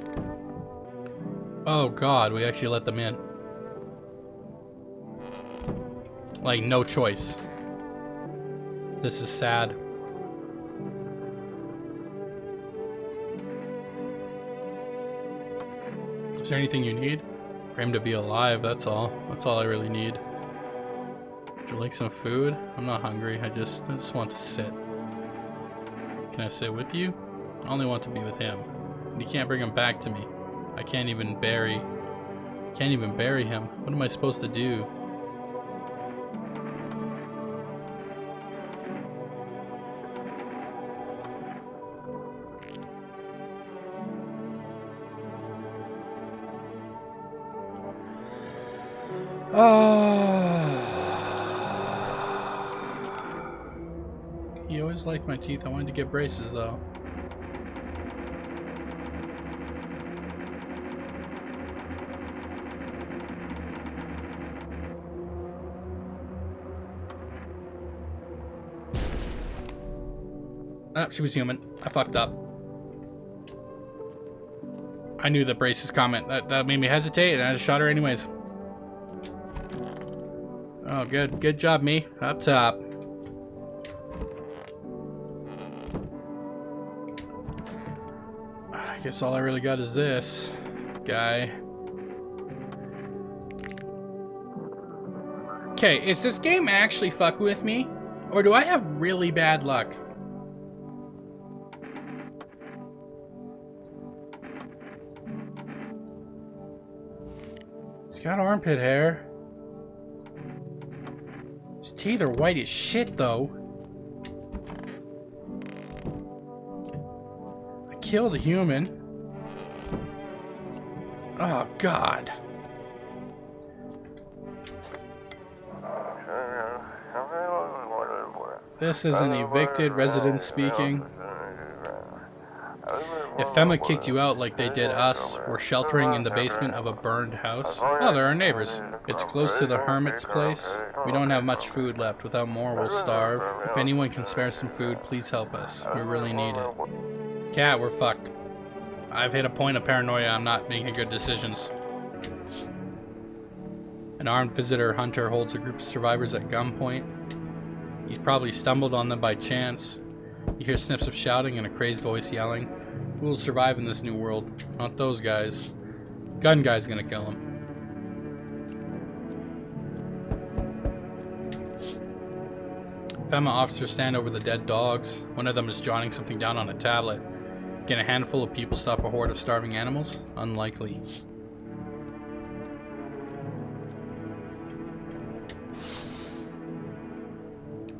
Oh god, we actually let them in. Like, no choice. This is sad. Is there anything you need? For him to be alive, that's all. That's all I really need. Would you like some food? I'm not hungry. I just want to sit. Can I sit with you? I only want to be with him. And you can't bring him back to me. I can't even bury him. What am I supposed to do? He always liked my teeth. I wanted to get braces though. Ah, she was human. I fucked up. I knew the braces comment. That made me hesitate, and I just shot her anyways. Oh, good job, me. Up top. I guess all I really got is this guy. Okay, is this game actually fucking with me? Or do I have really bad luck? He's got armpit hair. His teeth are white as shit, though. I killed a human. Oh, God. This is an evicted resident speaking. If FEMA kicked you out like they did us, we're sheltering in the basement of a burned house. Oh, they're our neighbors. It's close to the hermit's place. We don't have much food left. Without more, we'll starve. If anyone can spare some food, please help us. We really need it. Cat, we're fucked. I've hit a point of paranoia. I'm not making good decisions. An armed visitor hunter holds a group of survivors at gunpoint. He's probably stumbled on them by chance. You hear snips of shouting and a crazed voice yelling. Who will survive in this new world? Not those guys. Gun guy's gonna kill him. FEMA officers stand over the dead dogs. One of them is jotting something down on a tablet. Can a handful of people stop a horde of starving animals? Unlikely.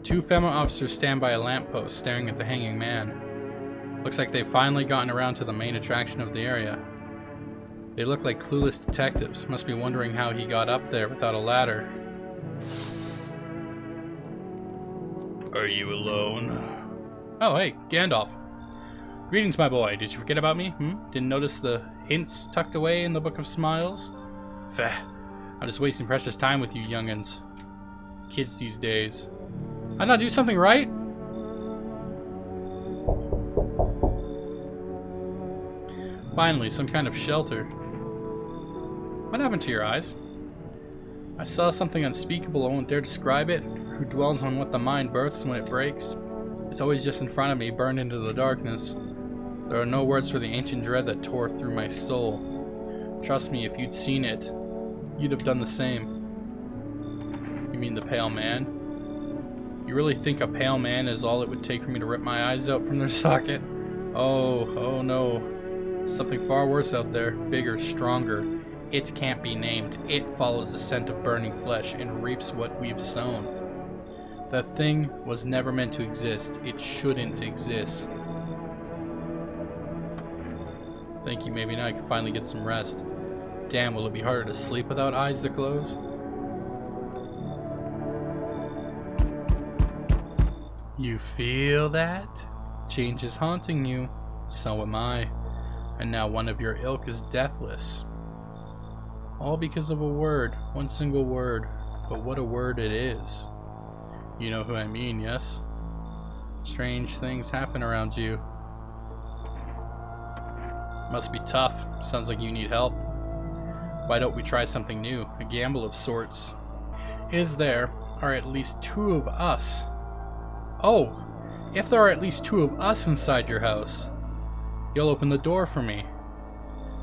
Two FEMA officers stand by a lamppost staring at the hanging man. Looks like they've finally gotten around to the main attraction of the area. They look like clueless detectives. Must be wondering how he got up there without a ladder. Are you alone? Oh, hey, Gandalf. Greetings, my boy. Did you forget about me? Didn't notice the hints tucked away in the Book of Smiles? Feh. I'm just wasting precious time with you youngins. Kids these days. I not do something right? Finally, some kind of shelter. What happened to your eyes? I saw something unspeakable. I won't dare describe it. Who dwells on what the mind births when it breaks? It's always just in front of me, burned into the darkness. There are no words for the ancient dread that tore through my soul. Trust me, if you'd seen it, you'd have done the same. You mean the pale man? You really think a pale man is all it would take for me to rip my eyes out from their socket? Oh no. Something far worse out there. Bigger, stronger. It can't be named. It follows the scent of burning flesh and reaps what we've sown. That thing was never meant to exist. It shouldn't exist. Thank you. Maybe now I can finally get some rest. Damn, will it be harder to sleep without eyes to close? You feel that? Change is haunting you. So am I. And now one of your ilk is deathless. All because of a word. One single word. But what a word it is. You know who I mean, yes? Strange things happen around you. Must be tough. Sounds like you need help. Why don't we try something new? A gamble of sorts. Is there are at least 2 of us? Oh, if there are at least 2 of us inside your house, you'll open the door for me.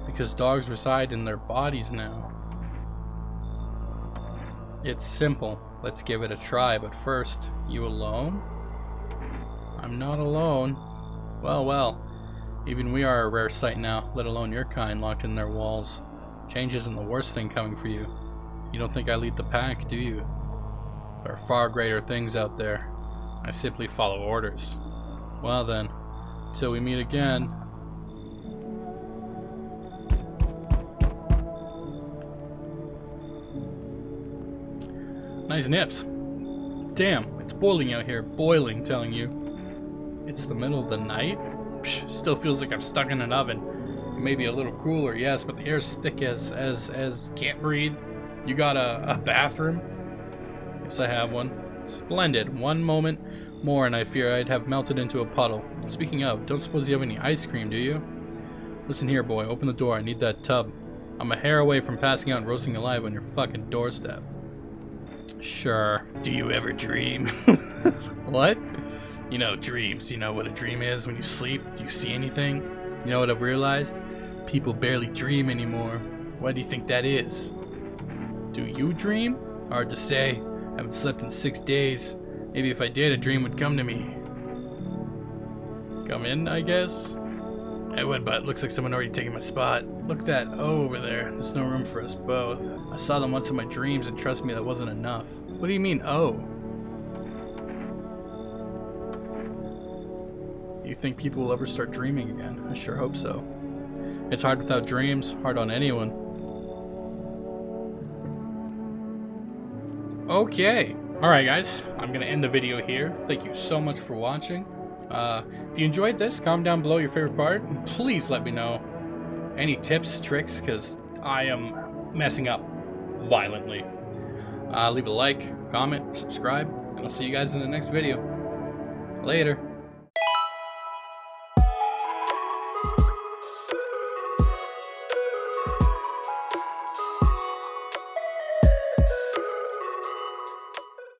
Because dogs reside in their bodies now. It's simple. Let's give it a try, but first, you alone? I'm not alone. Well, well. Even we are a rare sight now, let alone your kind locked in their walls. Change isn't the worst thing coming for you. You don't think I lead the pack, do you? There are far greater things out there. I simply follow orders. Well then, till we meet again. Nice nips. Damn, it's boiling out here. Boiling, telling you. It's the middle of the night? Psh, still feels like I'm stuck in an oven. It may be a little cooler, yes, but the air's thick as can't breathe. You got a bathroom? Yes, I have one. Splendid. One moment more and I fear I'd have melted into a puddle. Speaking of, don't suppose you have any ice cream, do you? Listen here, boy. Open the door. I need that tub. I'm a hair away from passing out and roasting alive on your fucking doorstep. Sure. Do you ever dream? What? You know, dreams. You know what a dream is when you sleep? Do you see anything? You know what I've realized? People barely dream anymore. Why do you think that is? Do you dream? Hard to say. I haven't slept in 6 days. Maybe if I did, a dream would come to me. Come in, I guess? I would, but it looks like someone already taken my spot. Look at that O over there. There's no room for us both. I saw them once in my dreams, and trust me, that wasn't enough. What do you mean, O? You think people will ever start dreaming again? I sure hope so. It's hard without dreams, hard on anyone. Okay. Alright guys, I'm going to end the video here. Thank you so much for watching. If you enjoyed this, comment down below your favorite part. And please let me know any tips, tricks, because I am messing up violently. Leave a like, comment, subscribe, and I'll see you guys in the next video. Later.